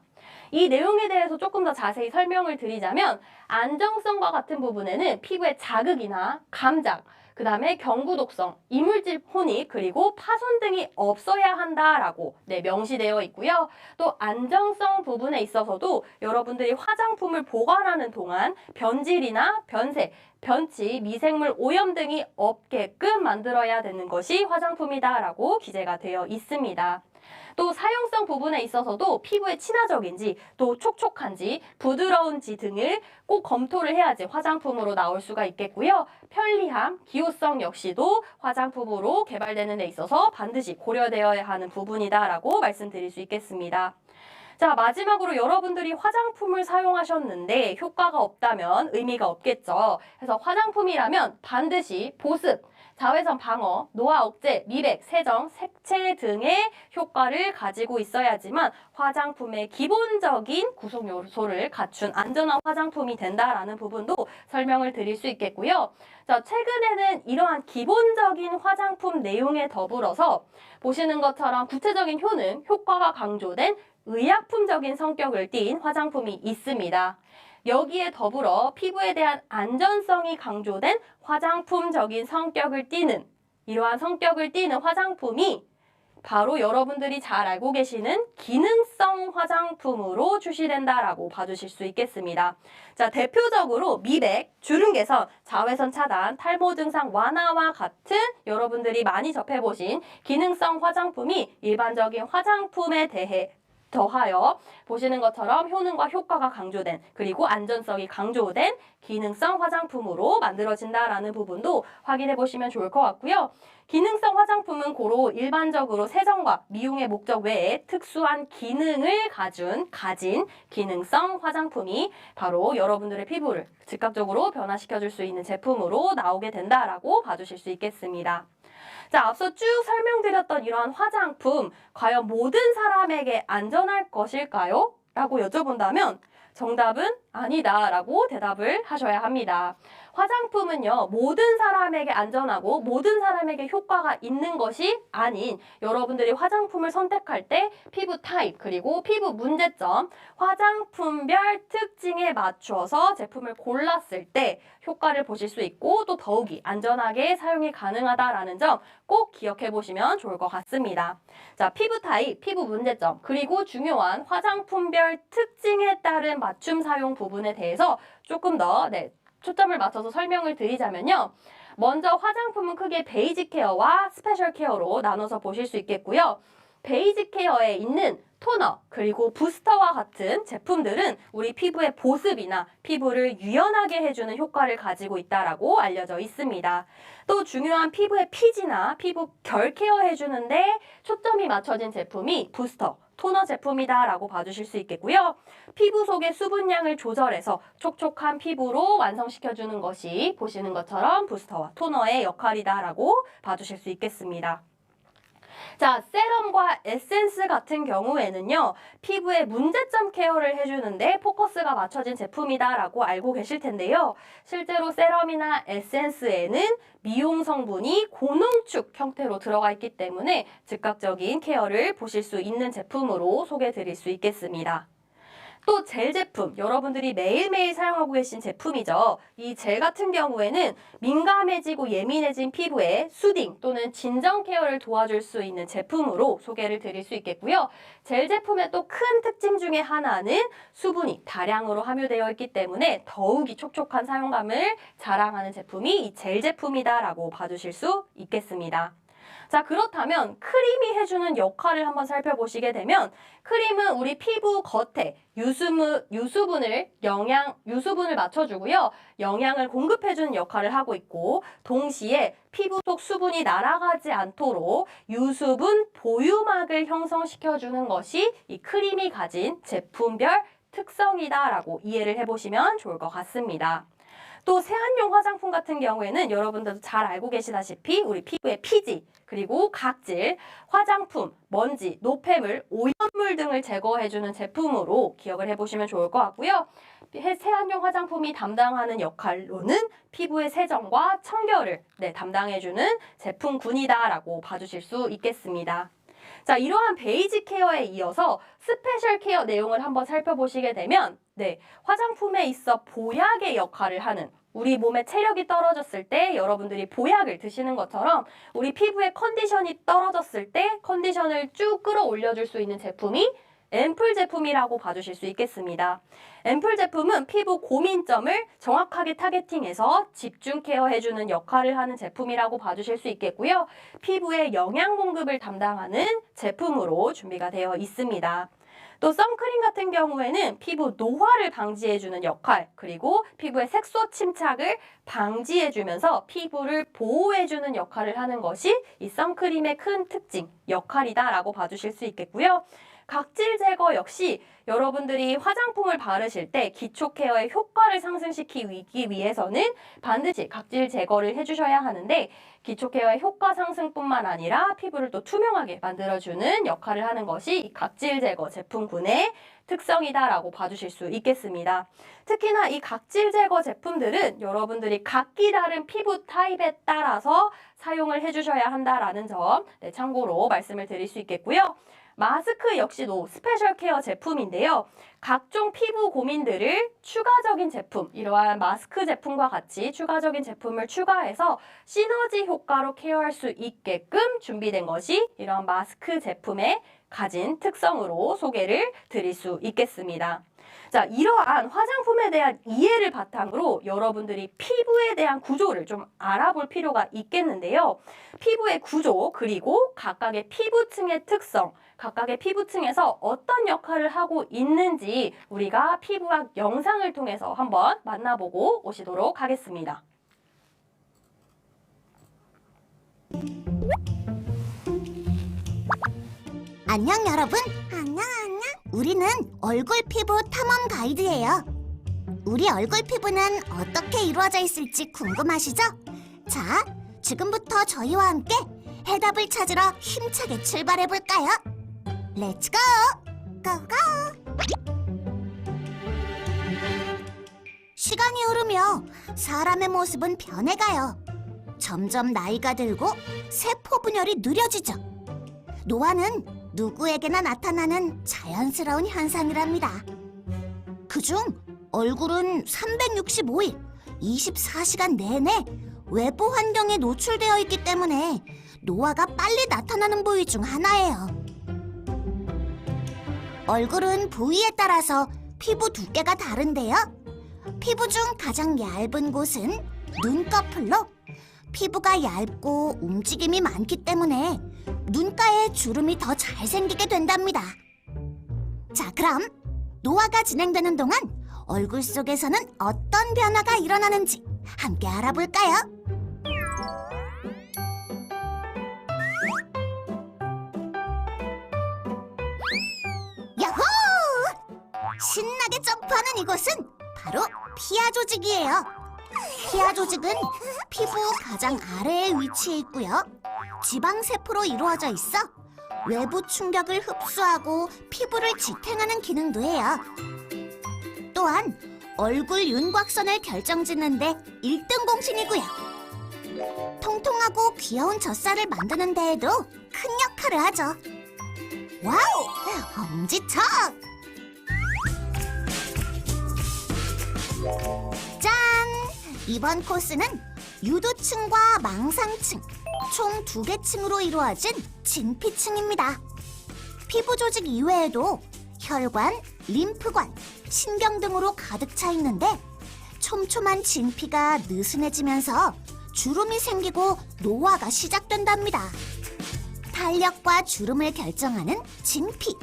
이 내용에 대해서 조금 더 자세히 설명을 드리자면 안정성과 같은 부분에는 피부의 자극이나 감작, 그 다음에 경구독성, 이물질 혼입, 그리고 파손 등이 없어야 한다라고 명시되어 있고요. 또 안정성 부분에 있어서도 여러분들이 화장품을 보관하는 동안 변질이나 변색, 변치, 미생물 오염 등이 없게끔 만들어야 되는 것이 화장품이다라고 기재가 되어 있습니다. 또 사용성 부분에 있어서도 피부에 친화적인지 또 촉촉한지 부드러운지 등을 꼭 검토를 해야지 화장품으로 나올 수가 있겠고요. 편리함, 기호성 역시도 화장품으로 개발되는 데 있어서 반드시 고려되어야 하는 부분이다라고 말씀드릴 수 있겠습니다. 자, 마지막으로 여러분들이 화장품을 사용하셨는데 효과가 없다면 의미가 없겠죠. 그래서 화장품이라면 반드시 보습, 자외선 방어, 노화 억제, 미백, 세정, 색채 등의 효과를 가지고 있어야지만 화장품의 기본적인 구성 요소를 갖춘 안전한 화장품이 된다라는 부분도 설명을 드릴 수 있겠고요. 자, 최근에는 이러한 기본적인 화장품 내용에 더불어서 보시는 것처럼 구체적인 효능, 효과가 강조된 의약품적인 성격을 띈 화장품이 있습니다. 여기에 더불어 피부에 대한 안전성이 강조된 화장품적인 성격을 띠는 이러한 성격을 띠는 화장품이 바로 여러분들이 잘 알고 계시는 기능성 화장품으로 출시된다라고 봐주실 수 있겠습니다. 자, 대표적으로 미백, 주름 개선, 자외선 차단, 탈모 증상 완화와 같은 여러분들이 많이 접해보신 기능성 화장품이 일반적인 화장품에 대해 더하여 보시는 것처럼 효능과 효과가 강조된 그리고 안전성이 강조된 기능성 화장품으로 만들어진다라는 부분도 확인해 보시면 좋을 것 같고요. 기능성 화장품은 고로 일반적으로 세정과 미용의 목적 외에 특수한 기능을 가진 기능성 화장품이 바로 여러분들의 피부를 즉각적으로 변화시켜줄 수 있는 제품으로 나오게 된다라고 봐주실 수 있겠습니다. 자, 앞서 쭉 설명드렸던 이러한 화장품, 과연 모든 사람에게 안전할 것일까요? 라고 여쭤본다면 정답은 아니다라고 대답을 하셔야 합니다. 화장품은요, 모든 사람에게 안전하고 모든 사람에게 효과가 있는 것이 아닌 여러분들이 화장품을 선택할 때 피부 타입 그리고 피부 문제점, 화장품별 특징에 맞춰서 제품을 골랐을 때 효과를 보실 수 있고 또 더욱이 안전하게 사용이 가능하다라는 점 꼭 기억해 보시면 좋을 것 같습니다. 자, 피부 타입, 피부 문제점, 그리고 중요한 화장품별 특징에 따른 맞춤 사용 부분에 대해서 조금 더 초점을 맞춰서 설명을 드리자면요. 먼저 화장품은 크게 베이직 케어와 스페셜 케어로 나눠서 보실 수 있겠고요. 베이직 케어에 있는 토너 그리고 부스터와 같은 제품들은 우리 피부의 보습이나 피부를 유연하게 해주는 효과를 가지고 있다라고 알려져 있습니다. 또 중요한 피부의 피지나 피부 결 케어 해주는데 초점이 맞춰진 제품이 부스터, 토너 제품이다라고 봐주실 수 있겠고요. 피부 속의 수분량을 조절해서 촉촉한 피부로 완성시켜주는 것이 보시는 것처럼 부스터와 토너의 역할이다라고 봐주실 수 있겠습니다. 자, 세럼과 에센스 같은 경우에는요, 피부의 문제점 케어를 해주는데 포커스가 맞춰진 제품이다라고 알고 계실 텐데요. 실제로 세럼이나 에센스에는 미용 성분이 고농축 형태로 들어가 있기 때문에 즉각적인 케어를 보실 수 있는 제품으로 소개해 드릴 수 있겠습니다. 또 젤 제품, 여러분들이 매일매일 사용하고 계신 제품이죠. 이 젤 같은 경우에는 민감해지고 예민해진 피부에 수딩 또는 진정 케어를 도와줄 수 있는 제품으로 소개를 드릴 수 있겠고요. 젤 제품의 또 큰 특징 중에 하나는 수분이 다량으로 함유되어 있기 때문에 더욱이 촉촉한 사용감을 자랑하는 제품이 이 젤 제품이다라고 봐주실 수 있겠습니다. 자, 그렇다면 크림이 해주는 역할을 한번 살펴보시게 되면 크림은 우리 피부 겉에 유수분을 맞춰주고요. 영양을 공급해주는 역할을 하고 있고 동시에 피부 속 수분이 날아가지 않도록 유수분 보유막을 형성시켜주는 것이 이 크림이 가진 제품별 특성이다라고 이해를 해보시면 좋을 것 같습니다. 또 세안용 화장품 같은 경우에는 여러분들도 잘 알고 계시다시피 우리 피부의 피지, 그리고 각질, 화장품, 먼지, 노폐물, 오염물 등을 제거해주는 제품으로 기억을 해보시면 좋을 것 같고요. 세안용 화장품이 담당하는 역할로는 피부의 세정과 청결을 담당해주는 제품군이다라고 봐주실 수 있겠습니다. 자, 이러한 베이직 케어에 이어서 스페셜 케어 내용을 한번 살펴보시게 되면 화장품에 있어 보약의 역할을 하는 우리 몸의 체력이 떨어졌을 때 여러분들이 보약을 드시는 것처럼 우리 피부의 컨디션이 떨어졌을 때 컨디션을 쭉 끌어올려줄 수 있는 제품이 앰플 제품이라고 봐주실 수 있겠습니다. 앰플 제품은 피부 고민점을 정확하게 타겟팅해서 집중 케어해주는 역할을 하는 제품이라고 봐주실 수 있겠고요. 피부의 영양 공급을 담당하는 제품으로 준비가 되어 있습니다. 또 선크림 같은 경우에는 피부 노화를 방지해주는 역할, 그리고 피부의 색소 침착을 방지해주면서 피부를 보호해주는 역할을 하는 것이 이 선크림의 큰 특징, 역할이다라고 봐주실 수 있겠고요. 각질 제거 역시 여러분들이 화장품을 바르실 때 기초 케어의 효과를 상승시키기 위해서는 반드시 각질 제거를 해주셔야 하는데 기초 케어의 효과 상승뿐만 아니라 피부를 또 투명하게 만들어주는 역할을 하는 것이 이 각질 제거 제품군의 특성이다라고 봐주실 수 있겠습니다. 특히나 이 각질 제거 제품들은 여러분들이 각기 다른 피부 타입에 따라서 사용을 해주셔야 한다라는 점 참고로 말씀을 드릴 수 있겠고요. 마스크 역시도 스페셜 케어 제품인데요. 각종 피부 고민들을 추가적인 제품, 이러한 마스크 제품과 같이 추가적인 제품을 추가해서 시너지 효과로 케어할 수 있게끔 준비된 것이 이런 마스크 제품의 가진 특성으로 소개를 드릴 수 있겠습니다. 자, 이러한 화장품에 대한 이해를 바탕으로 여러분들이 피부에 대한 구조를 좀 알아볼 필요가 있겠는데요. 피부의 구조, 그리고 각각의 피부층의 특성, 각각의 피부층에서 어떤 역할을 하고 있는지 우리가 피부학 영상을 통해서 한번 만나보고 오시도록 하겠습니다. 안녕 여러분. 안녕. 우리는 얼굴 피부 탐험 가이드예요. 우리 얼굴 피부는 어떻게 이루어져 있을지 궁금하시죠? 자, 지금부터 저희와 함께 해답을 찾으러 힘차게 출발해볼까요? 렛츠고! 고고! 시간이 흐르며 사람의 모습은 변해가요. 점점 나이가 들고 세포 분열이 느려지죠. 노화는 누구에게나 나타나는 자연스러운 현상이랍니다. 그중 얼굴은 365일, 24시간 내내 외부 환경에 노출되어 있기 때문에 노화가 빨리 나타나는 부위 중 하나예요. 얼굴은 부위에 따라서 피부 두께가 다른데요. 피부 중 가장 얇은 곳은 눈꺼풀로, 피부가 얇고 움직임이 많기 때문에 눈가에 주름이 더 잘 생기게 된답니다. 자, 그럼 노화가 진행되는 동안 얼굴 속에서는 어떤 변화가 일어나는지 함께 알아볼까요? 야호! 신나게 점프하는 이곳은 바로 피하 조직이에요. 피하 조직은 피부 가장 아래에 위치해 있고요. 지방세포로 이루어져 있어 외부 충격을 흡수하고 피부를 지탱하는 기능도 해요. 또한 얼굴 윤곽선을 결정짓는데 1등 공신이고요. 통통하고 귀여운 젖살을 만드는 데에도 큰 역할을 하죠. 와우! 엄지척! 짠! 이번 코스는 유두층과 망상층, 총 2개 층으로 이루어진 진피층입니다. 피부 조직 이외에도 혈관, 림프관, 신경 등으로 가득 차 있는데 촘촘한 진피가 느슨해지면서 주름이 생기고 노화가 시작된답니다. 탄력과 주름을 결정하는 진피,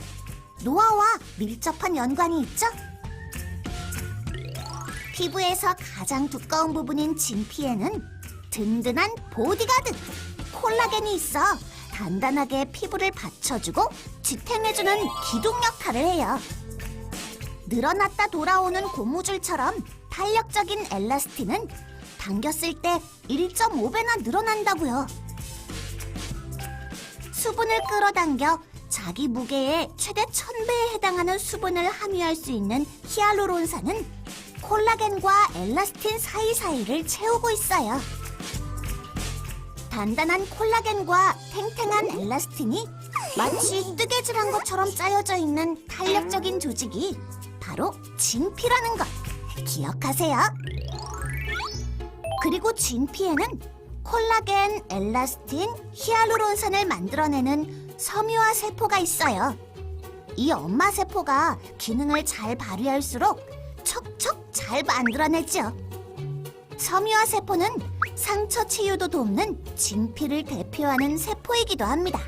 노화와 밀접한 연관이 있죠? 피부에서 가장 두꺼운 부분인 진피에는 든든한 보디가드, 콜라겐이 있어 단단하게 피부를 받쳐주고 지탱해주는 기둥 역할을 해요. 늘어났다 돌아오는 고무줄처럼 탄력적인 엘라스틴은 당겼을 때 1.5배나 늘어난다고요. 수분을 끌어당겨 자기 무게의 최대 1000배에 해당하는 수분을 함유할 수 있는 히알루론산은 콜라겐과 엘라스틴 사이사이를 채우고 있어요. 단단한 콜라겐과 탱탱한 엘라스틴이 마치 뜨개질한 것처럼 짜여져 있는 탄력적인 조직이 바로 진피라는 것 기억하세요. 그리고 진피에는 콜라겐, 엘라스틴, 히알루론산을 만들어내는 섬유화 세포가 있어요. 이 엄마 세포가 기능을 잘 발휘할수록 척척 잘 만들어내죠. 섬유화 세포는 상처 치유도 돕는 진피를 대표하는 세포이기도 합니다.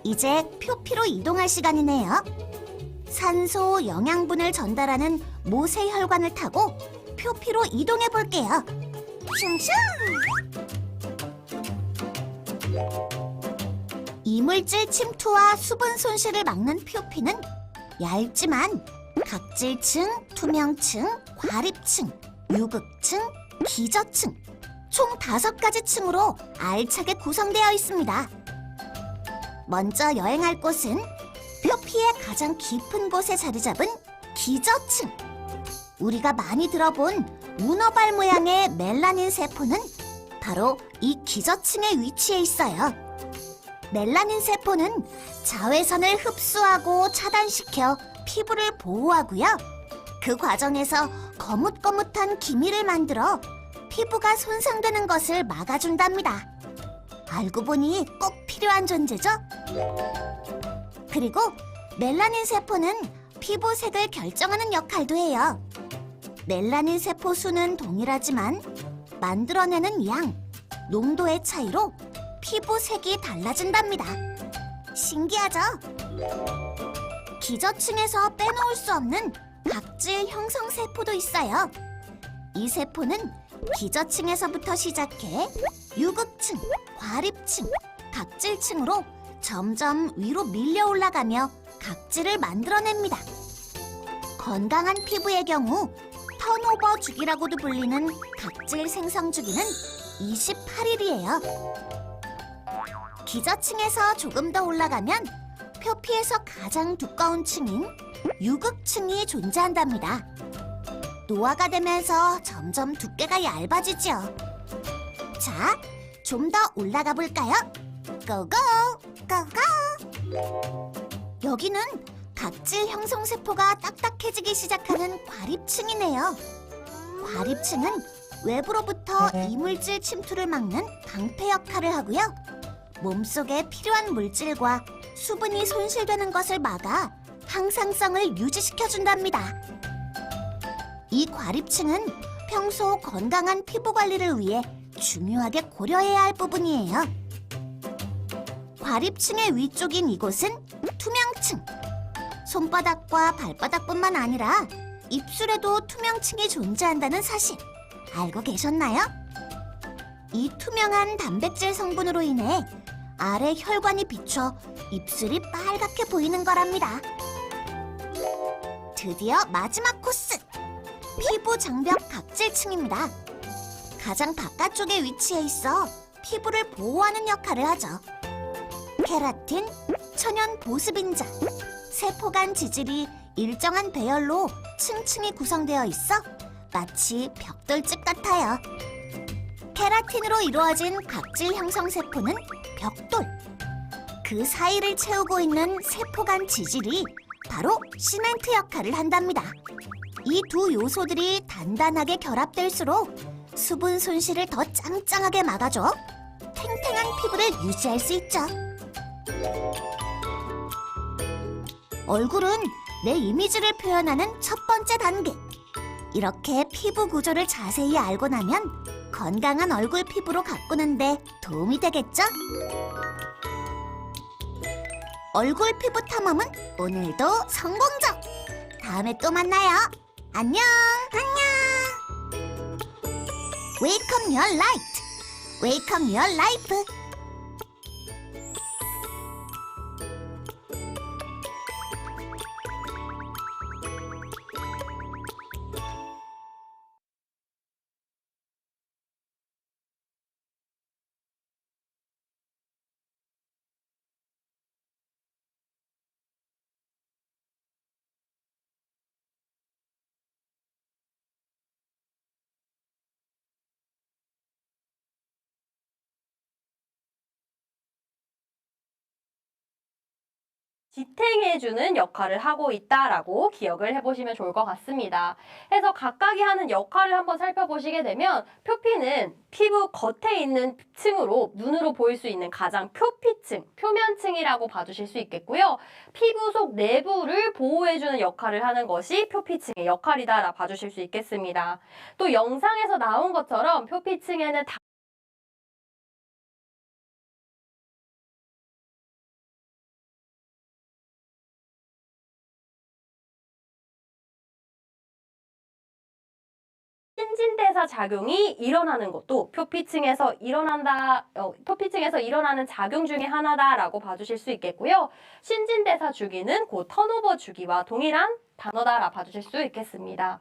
이제 표피로 이동할 시간이네요. 산소, 영양분을 전달하는 모세혈관을 타고 표피로 이동해 볼게요. 슝슝! 이물질 침투와 수분 손실을 막는 표피는 얇지만 각질층, 투명층, 과립층, 유극층, 기저층 총 5가지 층으로 알차게 구성되어 있습니다. 먼저 여행할 곳은 표피의 가장 깊은 곳에 자리 잡은 기저층. 우리가 많이 들어본 문어발 모양의 멜라닌 세포는 바로 이 기저층에 위치해 있어요. 멜라닌 세포는 자외선을 흡수하고 차단시켜 피부를 보호하고요. 그 과정에서 거뭇거뭇한 기미를 만들어 피부가 손상되는 것을 막아준답니다. 알고 보니 꼭 필요한 존재죠? 그리고 멜라닌 세포는 피부색을 결정하는 역할도 해요. 멜라닌 세포 수는 동일하지만 만들어내는 양, 농도의 차이로 피부색이 달라진답니다. 신기하죠? 기저층에서 빼놓을 수 없는 각질 형성 세포도 있어요. 이 세포는 기저층에서부터 시작해 유극층, 과립층, 각질층으로 점점 위로 밀려 올라가며 각질을 만들어냅니다. 건강한 피부의 경우 턴오버 주기라고도 불리는 각질 생성 주기는 28일이에요. 기저층에서 조금 더 올라가면 표피에서 가장 두꺼운 층인 유극층이 존재한답니다. 노화가 되면서 점점 두께가 얇아지죠. 자, 좀 더 올라가 볼까요? 고고! 고고! 여기는 각질 형성 세포가 딱딱해지기 시작하는 과립층이네요. 과립층은 외부로부터 이물질 침투를 막는 방패 역할을 하고요. 몸속에 필요한 물질과 수분이 손실되는 것을 막아 항상성을 유지시켜준답니다. 이 과립층은 평소 건강한 피부 관리를 위해 중요하게 고려해야 할 부분이에요. 과립층의 위쪽인 이곳은 투명층. 손바닥과 발바닥뿐만 아니라 입술에도 투명층이 존재한다는 사실 알고 계셨나요? 이 투명한 단백질 성분으로 인해 아래 혈관이 비쳐 입술이 빨갛게 보이는 거랍니다. 드디어 마지막 코스! 피부 장벽 각질층입니다. 가장 바깥쪽에 위치해 있어 피부를 보호하는 역할을 하죠. 케라틴, 천연 보습인자, 세포 간 지질이 일정한 배열로 층층이 구성되어 있어 마치 벽돌집 같아요. 케라틴으로 이루어진 각질 형성 세포는 벽돌. 그 사이를 채우고 있는 세포 간 지질이 바로 시멘트 역할을 한답니다. 이 두 요소들이 단단하게 결합될수록 수분 손실을 더 짱짱하게 막아줘 탱탱한 피부를 유지할 수 있죠. 얼굴은 내 이미지를 표현하는 첫 번째 단계. 이렇게 피부 구조를 자세히 알고 나면 건강한 얼굴 피부로 가꾸는데 도움이 되겠죠? 얼굴 피부 탐험은 오늘도 성공적! 다음에 또 만나요. 안녕! 안녕! Wake up your light! Wake up your life! 지탱해주는 역할을 하고 있다라고 기억을 해보시면 좋을 것 같습니다. 해서 각각이 하는 역할을 한번 살펴보시게 되면 표피는 피부 겉에 있는 층으로 눈으로 보일 수 있는 가장 표피층, 표면층이라고 봐주실 수 있겠고요. 피부 속 내부를 보호해주는 역할을 하는 것이 표피층의 역할이다라 봐주실 수 있겠습니다. 또 영상에서 나온 것처럼 표피층에는 신진대사 작용이 일어나는 것도 표피층에서 일어나는 작용 중에 하나다라고 봐주실 수 있겠고요. 신진대사 주기는 곧 턴오버 주기와 동일한 단어다라 봐주실 수 있겠습니다.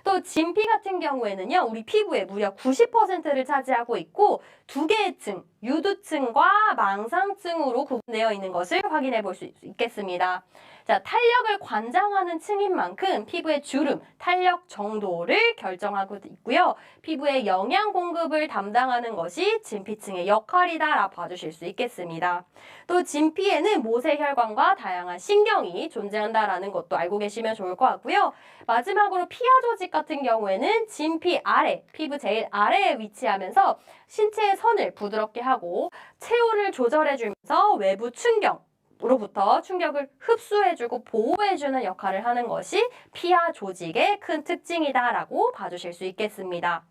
또 진피 같은 경우에는요, 우리 피부의 무려 90%를 차지하고 있고 두 개의 층, 유두층과 망상층으로 구분되어 있는 것을 확인해 볼 수 있겠습니다. 자, 탄력을 관장하는 층인 만큼 피부의 주름, 탄력 정도를 결정하고 있고요. 피부의 영양 공급을 담당하는 것이 진피층의 역할이다라 봐주실 수 있겠습니다. 또 진피에는 모세혈관과 다양한 신경이 존재한다라는 것도 알고 계시면 좋을 것 같고요. 마지막으로 피하 조직 같은 경우에는 진피 아래, 피부 제일 아래에 위치하면서 신체의 선을 부드럽게 하고 체온을 조절해주면서 외부 충격으로부터 충격을 흡수해주고 보호해주는 역할을 하는 것이 피하 조직의 큰 특징이다라고 봐주실 수 있겠습니다.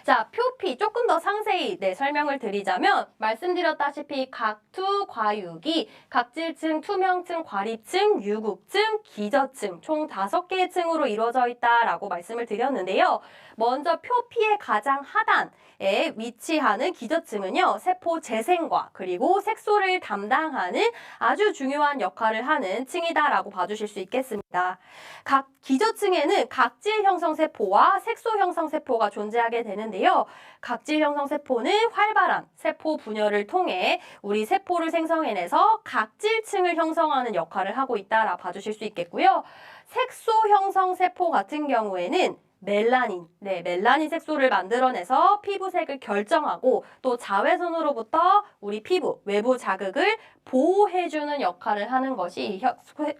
자, 표피 조금 더 상세히 설명을 드리자면 말씀드렸다시피 각투, 과유기, 각질층, 투명층, 과립층, 유국층, 기저층 총 5개의 층으로 이루어져 있다라고 말씀을 드렸는데요. 먼저 표피의 가장 하단에 위치하는 기저층은요, 세포 재생과 그리고 색소를 담당하는 아주 중요한 역할을 하는 층이다라고 봐주실 수 있겠습니다. 각 기저층에는 각질 형성 세포와 색소 형성 세포가 존재하게 되는데요. 각질 형성 세포는 활발한 세포 분열을 통해 우리 세포를 생성해내서 각질층을 형성하는 역할을 하고 있다라 봐주실 수 있겠고요. 색소 형성 세포 같은 경우에는 멜라닌 색소를 만들어내서 피부색을 결정하고 또 자외선으로부터 우리 피부 외부 자극을 보호해주는 역할을 하는 것이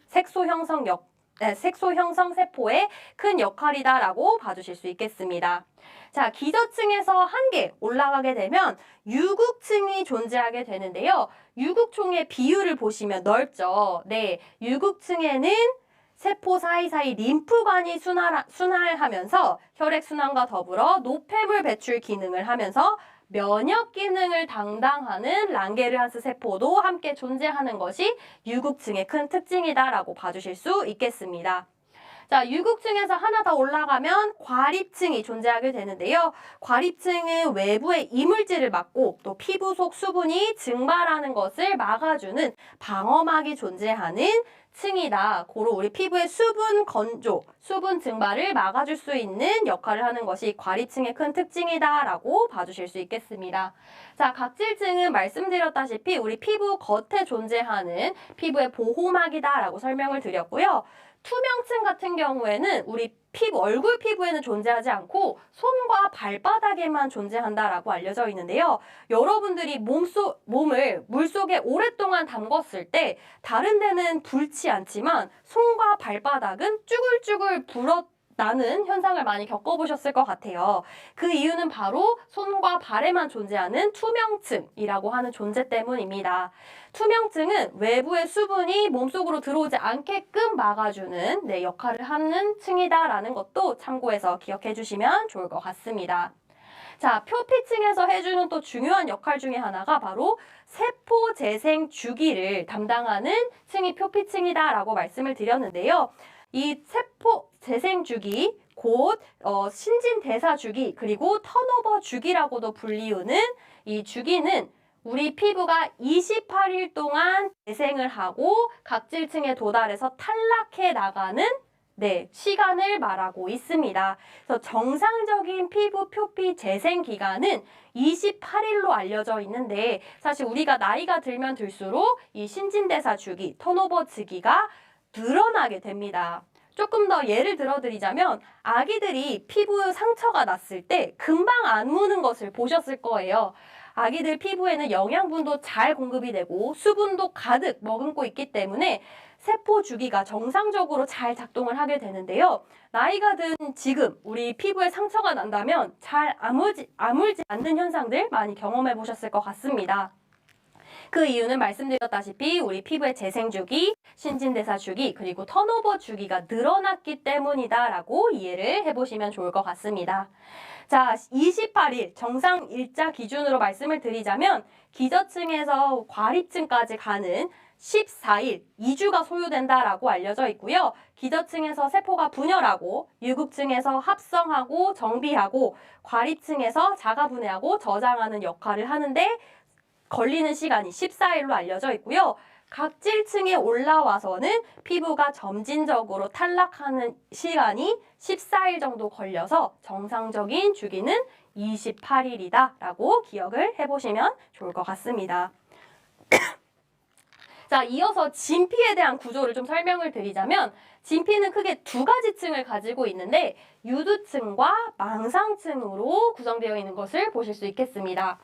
색소 형성 세포의 큰 역할이다라고 봐주실 수 있겠습니다. 자, 기저층에서 한계 올라가게 되면 유국층이 존재하게 되는데요. 유국층의 비율을 보시면 넓죠. 네, 유국층에는 세포 사이사이 림프관이 순활하면서 혈액순환과 더불어 노폐물 배출 기능을 하면서 면역 기능을 담당하는 랑게르한스 세포도 함께 존재하는 것이 유국층의 큰 특징이다라고 봐주실 수 있겠습니다. 자, 유국층에서 하나 더 올라가면 과립층이 존재하게 되는데요. 과립층은 외부의 이물질을 막고 또 피부 속 수분이 증발하는 것을 막아주는 방어막이 존재하는 층이다. 고로 우리 피부의 수분 건조, 수분 증발을 막아줄 수 있는 역할을 하는 것이 과립층의 큰 특징이다라고 봐주실 수 있겠습니다. 자, 각질층은 말씀드렸다시피 우리 피부 겉에 존재하는 피부의 보호막이다라고 설명을 드렸고요. 투명층 같은 경우에는 우리 얼굴 피부에는 존재하지 않고 손과 발바닥에만 존재한다라고 알려져 있는데요. 여러분들이 몸을 물속에 오랫동안 담궜을 때 다른 데는 불지 않지만 손과 발바닥은 쭈글쭈글 불어나는 현상을 많이 겪어보셨을 것 같아요. 그 이유는 바로 손과 발에만 존재하는 투명층이라고 하는 존재 때문입니다. 투명층은 외부의 수분이 몸속으로 들어오지 않게끔 막아주는 역할을 하는 층이다라는 것도 참고해서 기억해 주시면 좋을 것 같습니다. 자, 표피층에서 해주는 또 중요한 역할 중에 하나가 바로 세포 재생 주기를 담당하는 층이 표피층이다라고 말씀을 드렸는데요. 이 세포 재생 주기, 곧 신진대사 주기, 그리고 턴오버 주기라고도 불리우는 이 주기는 우리 피부가 28일 동안 재생을 하고 각질층에 도달해서 탈락해 나가는 시간을 말하고 있습니다. 그래서 정상적인 피부 표피 재생 기간은 28일로 알려져 있는데 사실 우리가 나이가 들면 들수록 이 신진대사 주기, 턴오버 주기가 늘어나게 됩니다. 조금 더 예를 들어드리자면 아기들이 피부 상처가 났을 때 금방 안 무는 것을 보셨을 거예요. 아기들 피부에는 영양분도 잘 공급이 되고 수분도 가득 머금고 있기 때문에 세포 주기가 정상적으로 잘 작동을 하게 되는데요. 나이가 든 지금 우리 피부에 상처가 난다면 잘 아물지 않는 현상들 많이 경험해 보셨을 것 같습니다. 그 이유는 말씀드렸다시피 우리 피부의 재생 주기, 신진대사 주기, 그리고 턴오버 주기가 늘어났기 때문이다라고 이해를 해보시면 좋을 것 같습니다. 자, 28일 정상 일자 기준으로 말씀을 드리자면 기저층에서 과립층까지 가는 14일, 2주가 소요된다라고 알려져 있고요. 기저층에서 세포가 분열하고 유국층에서 합성하고 정비하고 과립층에서 자가분해하고 저장하는 역할을 하는데 걸리는 시간이 14일로 알려져 있고요. 각질층에 올라와서는 피부가 점진적으로 탈락하는 시간이 14일 정도 걸려서 정상적인 주기는 28일이다라고 기억을 해보시면 좋을 것 같습니다. 자, 이어서 진피에 대한 구조를 좀 설명을 드리자면 진피는 크게 두 가지 층을 가지고 있는데 유두층과 망상층으로 구성되어 있는 것을 보실 수 있겠습니다.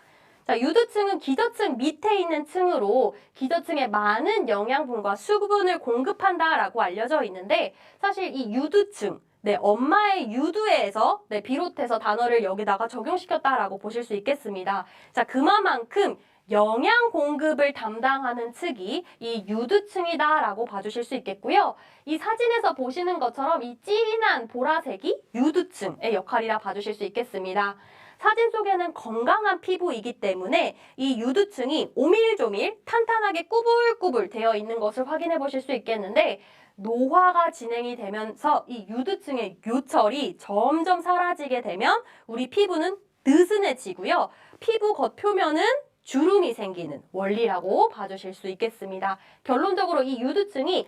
자, 유두층은 기저층 밑에 있는 층으로 기저층에 많은 영양분과 수분을 공급한다라고 알려져 있는데 사실 이 유두층, 엄마의 유두에서 비롯해서 단어를 여기다가 적용시켰다라고 보실 수 있겠습니다. 자, 그만큼 영양 공급을 담당하는 층이 이 유두층이다라고 봐주실 수 있겠고요. 이 사진에서 보시는 것처럼 이 진한 보라색이 유두층의 역할이라 봐주실 수 있겠습니다. 사진 속에는 건강한 피부이기 때문에 이 유두층이 오밀조밀 탄탄하게 꾸불꾸불 되어 있는 것을 확인해 보실 수 있겠는데 노화가 진행이 되면서 이 유두층의 요철이 점점 사라지게 되면 우리 피부는 느슨해지고요. 피부 겉표면은 주름이 생기는 원리라고 봐주실 수 있겠습니다. 결론적으로 이 유두층이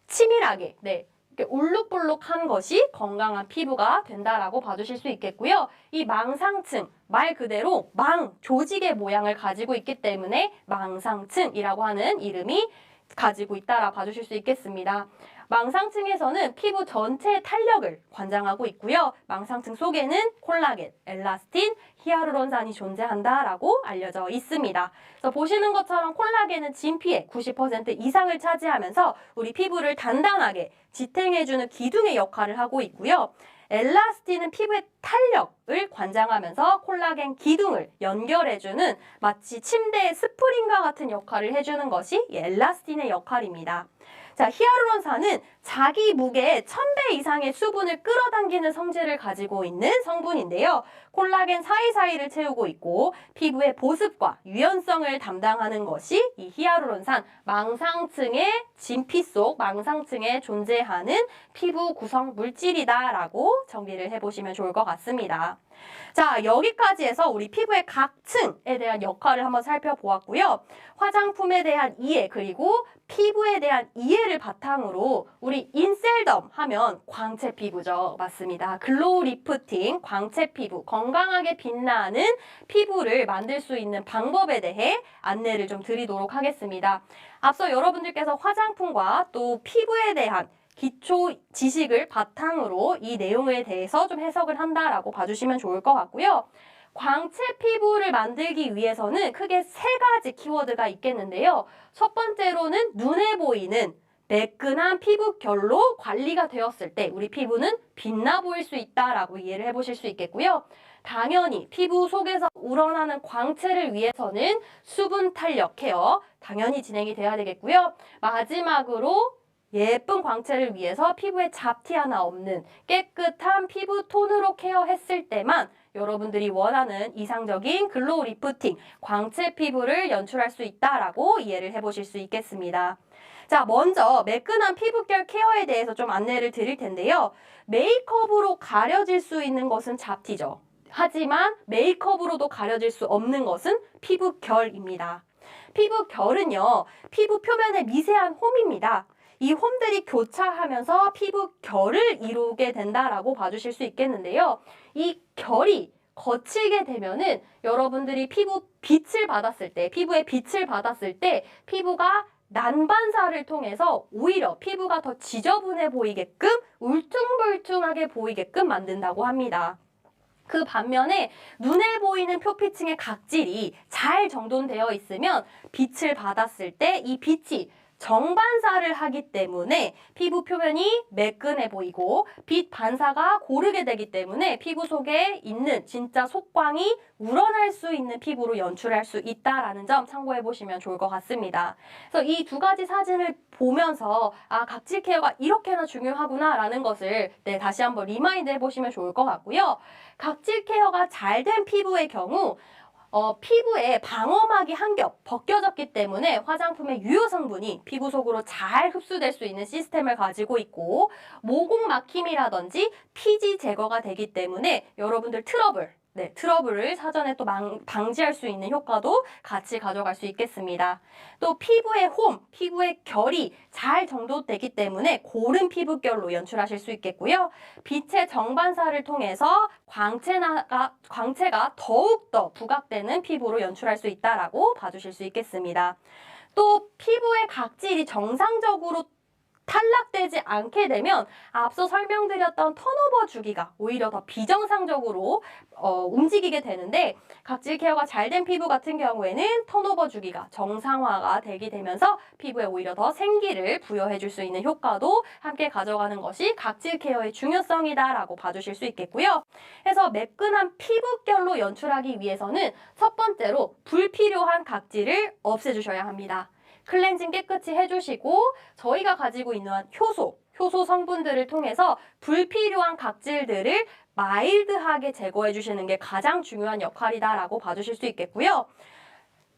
치밀하게 이렇게 울룩불룩한 것이 건강한 피부가 된다라고 봐주실 수 있겠고요. 이 망상층, 말 그대로 망, 조직의 모양을 가지고 있기 때문에 망상층이라고 하는 이름이 가지고 있다라 봐주실 수 있겠습니다. 망상층에서는 피부 전체의 탄력을 관장하고 있고요. 망상층 속에는 콜라겐, 엘라스틴, 히아루론산이 존재한다라고 알려져 있습니다. 그래서 보시는 것처럼 콜라겐은 진피의 90% 이상을 차지하면서 우리 피부를 단단하게 지탱해주는 기둥의 역할을 하고 있고요. 엘라스틴은 피부의 탄력을 관장하면서 콜라겐 기둥을 연결해주는 마치 침대의 스프링과 같은 역할을 해주는 것이 이 엘라스틴의 역할입니다. 자, 히아루론산은 자기 무게의 1000배 이상의 수분을 끌어당기는 성질을 가지고 있는 성분인데요. 콜라겐 사이사이를 채우고 있고 피부의 보습과 유연성을 담당하는 것이 이 히아루론산, 망상층의 진피 속 망상층에 존재하는 피부 구성 물질이다라고 정리를 해보시면 좋을 것 같습니다. 자, 여기까지 해서 우리 피부의 각 층에 대한 역할을 한번 살펴보았고요. 화장품에 대한 이해 그리고 피부에 대한 이해를 바탕으로 우리 인셀덤 하면 광채 피부죠. 맞습니다. 글로우 리프팅, 광채 피부, 건강하게 빛나는 피부를 만들 수 있는 방법에 대해 안내를 좀 드리도록 하겠습니다. 앞서 여러분들께서 화장품과 또 피부에 대한 기초 지식을 바탕으로 이 내용에 대해서 좀 해석을 한다라고 봐주시면 좋을 것 같고요. 광채 피부를 만들기 위해서는 크게 3가지 키워드가 있겠는데요. 첫 번째로는 눈에 보이는 매끈한 피부 결로 관리가 되었을 때 우리 피부는 빛나 보일 수 있다라고 이해를 해보실 수 있겠고요. 당연히 피부 속에서 우러나는 광채를 위해서는 수분 탄력 케어 당연히 진행이 돼야 되겠고요. 마지막으로 예쁜 광채를 위해서 피부에 잡티 하나 없는 깨끗한 피부 톤으로 케어했을 때만 여러분들이 원하는 이상적인 글로우 리프팅, 광채 피부를 연출할 수 있다라고 이해를 해보실 수 있겠습니다. 자, 먼저 매끈한 피부결 케어에 대해서 좀 안내를 드릴 텐데요. 메이크업으로 가려질 수 있는 것은 잡티죠. 하지만 메이크업으로도 가려질 수 없는 것은 피부결입니다. 피부결은요, 피부 표면의 미세한 홈입니다. 이 홈들이 교차하면서 피부 결을 이루게 된다라고 봐주실 수 있겠는데요. 이 결이 거칠게 되면은 여러분들이 피부 빛을 받았을 때, 피부에 빛을 받았을 때 피부가 난반사를 통해서 오히려 피부가 더 지저분해 보이게끔 울퉁불퉁하게 보이게끔 만든다고 합니다. 그 반면에 눈에 보이는 표피층의 각질이 잘 정돈되어 있으면 빛을 받았을 때 이 빛이 정반사를 하기 때문에 피부 표면이 매끈해 보이고 빛 반사가 고르게 되기 때문에 피부 속에 있는 진짜 속광이 우러날 수 있는 피부로 연출할 수 있다라는 점 참고해 보시면 좋을 것 같습니다. 그래서 이 2가지 사진을 보면서 아, 각질 케어가 이렇게나 중요하구나 라는 것을 다시 한번 리마인드 해보시면 좋을 것 같고요. 각질 케어가 잘 된 피부의 경우 피부에 방어막이 한 겹 벗겨졌기 때문에 화장품의 유효 성분이 피부 속으로 잘 흡수될 수 있는 시스템을 가지고 있고 모공 막힘이라든지 피지 제거가 되기 때문에 여러분들 트러블을 사전에 또 방지할 수 있는 효과도 같이 가져갈 수 있겠습니다. 또 피부의 홈, 피부의 결이 잘 정돈되기 때문에 고른 피부결로 연출하실 수 있겠고요. 빛의 정반사를 통해서 광채가 더욱더 부각되는 피부로 연출할 수 있다라고 봐주실 수 있겠습니다. 또 피부의 각질이 정상적으로 탈락되지 않게 되면 앞서 설명드렸던 턴오버 주기가 오히려 더 비정상적으로 움직이게 되는데 각질 케어가 잘 된 피부 같은 경우에는 턴오버 주기가 정상화가 되게 되면서 피부에 오히려 더 생기를 부여해 줄 수 있는 효과도 함께 가져가는 것이 각질 케어의 중요성이다라고 봐주실 수 있겠고요. 그래서 매끈한 피부결로 연출하기 위해서는 첫 번째로 불필요한 각질을 없애주셔야 합니다. 클렌징 깨끗이 해주시고 저희가 가지고 있는 효소 성분들을 통해서 불필요한 각질들을 마일드하게 제거해 주시는 게 가장 중요한 역할이다라고 봐주실 수 있겠고요.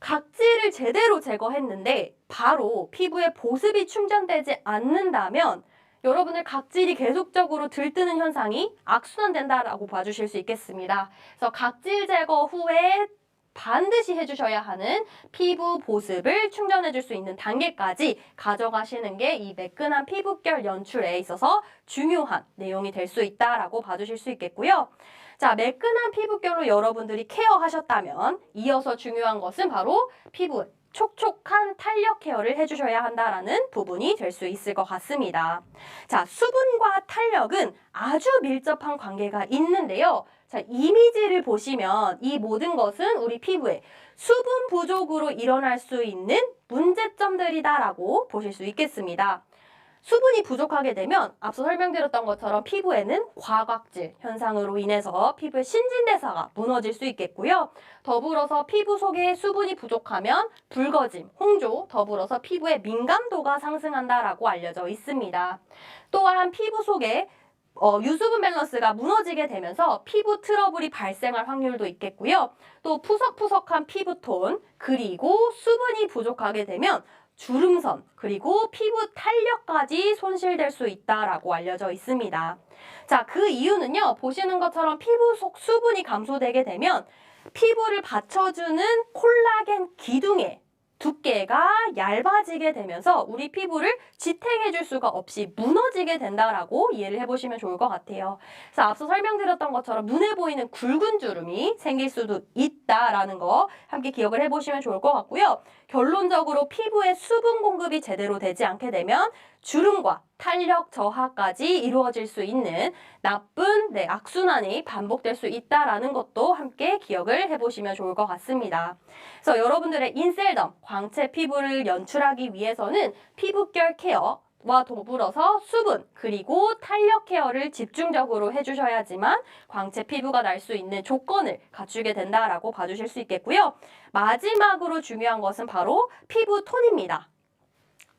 각질을 제대로 제거했는데 바로 피부에 보습이 충전되지 않는다면 여러분들 각질이 계속적으로 들뜨는 현상이 악순환된다라고 봐주실 수 있겠습니다. 그래서 각질 제거 후에 반드시 해주셔야 하는 피부 보습을 충전해줄 수 있는 단계까지 가져가시는 게 이 매끈한 피부결 연출에 있어서 중요한 내용이 될 수 있다라고 봐주실 수 있겠고요. 자, 매끈한 피부결로 여러분들이 케어하셨다면 이어서 중요한 것은 바로 피부 촉촉한 탄력 케어를 해주셔야 한다라는 부분이 될 수 있을 것 같습니다. 자, 수분과 탄력은 아주 밀접한 관계가 있는데요. 자, 이미지를 보시면 이 모든 것은 우리 피부에 수분 부족으로 일어날 수 있는 문제점들이다라고 보실 수 있겠습니다. 수분이 부족하게 되면 앞서 설명드렸던 것처럼 피부에는 과각질 현상으로 인해서 피부의 신진대사가 무너질 수 있겠고요. 더불어서 피부 속에 수분이 부족하면 붉어짐, 홍조, 더불어서 피부의 민감도가 상승한다라고 알려져 있습니다. 또한 피부 속에 유수분 밸런스가 무너지게 되면서 피부 트러블이 발생할 확률도 있겠고요. 또 푸석푸석한 피부톤, 그리고 수분이 부족하게 되면 주름선, 그리고 피부 탄력까지 손실될 수 있다라고 알려져 있습니다. 자, 그 이유는요. 보시는 것처럼 피부 속 수분이 감소되게 되면 피부를 받쳐주는 콜라겐 기둥의 두께가 얇아지게 되면서 우리 피부를 지탱해 줄 수가 없이 무너지게 된다라고 이해를 해보시면 좋을 것 같아요. 그래서 앞서 설명드렸던 것처럼 눈에 보이는 굵은 주름이 생길 수도 있다라는 거 함께 기억을 해보시면 좋을 것 같고요. 결론적으로 피부에 수분 공급이 제대로 되지 않게 되면 주름과 탄력 저하까지 이루어질 수 있는 나쁜 악순환이 반복될 수 있다라는 것도 함께 기억을 해보시면 좋을 것 같습니다. 그래서 여러분들의 인셀덤, 광채 피부를 연출하기 위해서는 피부결 케어와 더불어서 수분 그리고 탄력 케어를 집중적으로 해주셔야지만 광채 피부가 날 수 있는 조건을 갖추게 된다라고 봐주실 수 있겠고요. 마지막으로 중요한 것은 바로 피부 톤입니다.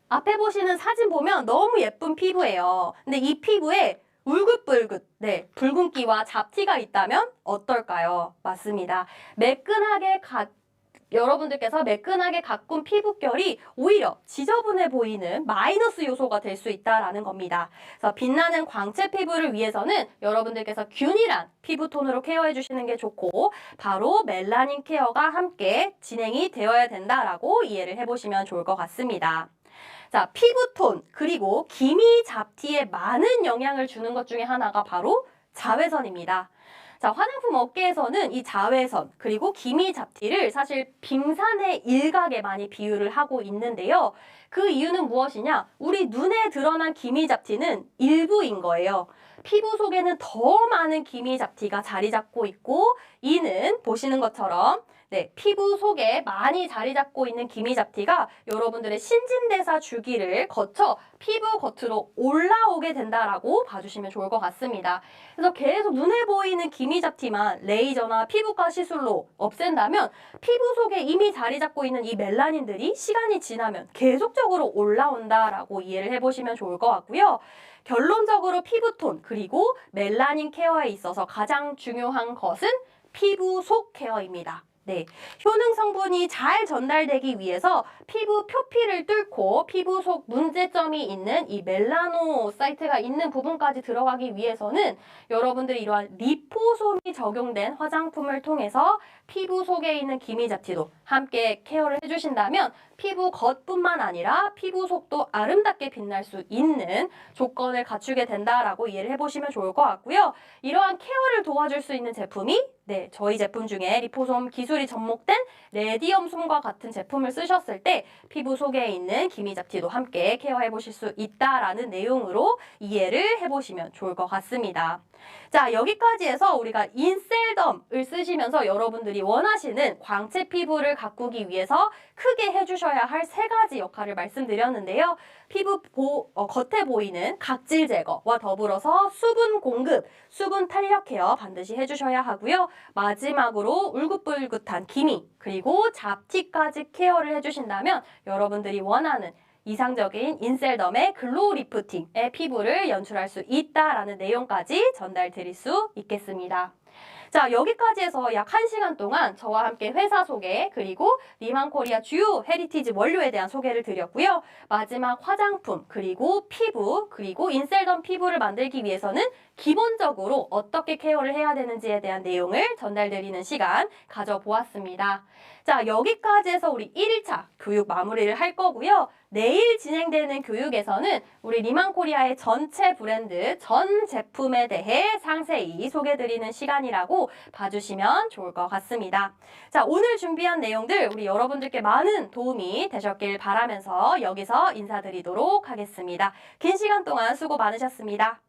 앞에 보시는 사진 보면 너무 예쁜 피부예요. 근데 이 피부에 울긋불긋, 붉은기와 잡티가 있다면 어떨까요? 맞습니다. 여러분들께서 매끈하게 가꾼 피부결이 오히려 지저분해 보이는 마이너스 요소가 될 수 있다라는 겁니다. 그래서 빛나는 광채 피부를 위해서는 여러분들께서 균일한 피부톤으로 케어해 주시는 게 좋고 바로 멜라닌 케어가 함께 진행이 되어야 된다라고 이해를 해보시면 좋을 것 같습니다. 자, 피부톤 그리고 기미 잡티에 많은 영향을 주는 것 중에 하나가 바로 자외선입니다. 자, 화장품 업계에서는 이 자외선 그리고 기미 잡티를 사실 빙산의 일각에 많이 비유를 하고 있는데요. 그 이유는 무엇이냐? 우리 눈에 드러난 기미 잡티는 일부인 거예요. 피부 속에는 더 많은 기미 잡티가 자리 잡고 있고 이는 보시는 것처럼 피부 속에 많이 자리 잡고 있는 기미 잡티가 여러분들의 신진대사 주기를 거쳐 피부 겉으로 올라오게 된다라고 봐주시면 좋을 것 같습니다. 그래서 계속 눈에 보이는 기미 잡티만 레이저나 피부과 시술로 없앤다면 피부 속에 이미 자리 잡고 있는 이 멜라닌들이 시간이 지나면 계속적으로 올라온다라고 이해를 해보시면 좋을 것 같고요. 결론적으로 피부톤 그리고 멜라닌 케어에 있어서 가장 중요한 것은 피부 속 케어입니다. 효능 성분이 잘 전달되기 위해서 피부 표피를 뚫고 피부 속 문제점이 있는 이 멜라노사이트가 있는 부분까지 들어가기 위해서는 여러분들이 이러한 리포솜이 적용된 화장품을 통해서 피부 속에 있는 기미 잡티도 함께 케어를 해주신다면 피부 겉뿐만 아니라 피부 속도 아름답게 빛날 수 있는 조건을 갖추게 된다라고 이해를 해보시면 좋을 것 같고요. 이러한 케어를 도와줄 수 있는 제품이 저희 제품 중에 리포솜 기술이 접목된 레디엄솜과 같은 제품을 쓰셨을 때 피부 속에 있는 기미 잡티도 함께 케어해 보실 수 있다라는 내용으로 이해를 해보시면 좋을 것 같습니다. 자, 여기까지 해서 우리가 인셀덤을 쓰시면서 여러분들이 원하시는 광채 피부를 가꾸기 위해서 크게 해주셔야 할 3가지 역할을 말씀드렸는데요. 피부 겉에 보이는 각질 제거와 더불어서 수분 공급, 수분 탄력 케어 반드시 해주셔야 하고요. 마지막으로 울긋불긋한 기미 그리고 잡티까지 케어를 해주신다면 여러분들이 원하는 이상적인 인셀덤의 글로우 리프팅의 피부를 연출할 수 있다라는 내용까지 전달드릴 수 있겠습니다. 자, 여기까지 해서 약 1시간 동안 저와 함께 회사 소개, 그리고 리만코리아 주요 헤리티지 원료에 대한 소개를 드렸고요. 마지막 화장품, 그리고 피부, 그리고 인셀덤 피부를 만들기 위해서는 기본적으로 어떻게 케어를 해야 되는지에 대한 내용을 전달드리는 시간 가져보았습니다. 자, 여기까지 해서 우리 1일차 교육 마무리를 할 거고요. 내일 진행되는 교육에서는 우리 리만코리아의 전체 브랜드, 전 제품에 대해 상세히 소개드리는 시간이라고 봐주시면 좋을 것 같습니다. 자, 오늘 준비한 내용들 우리 여러분들께 많은 도움이 되셨길 바라면서 여기서 인사드리도록 하겠습니다. 긴 시간 동안 수고 많으셨습니다.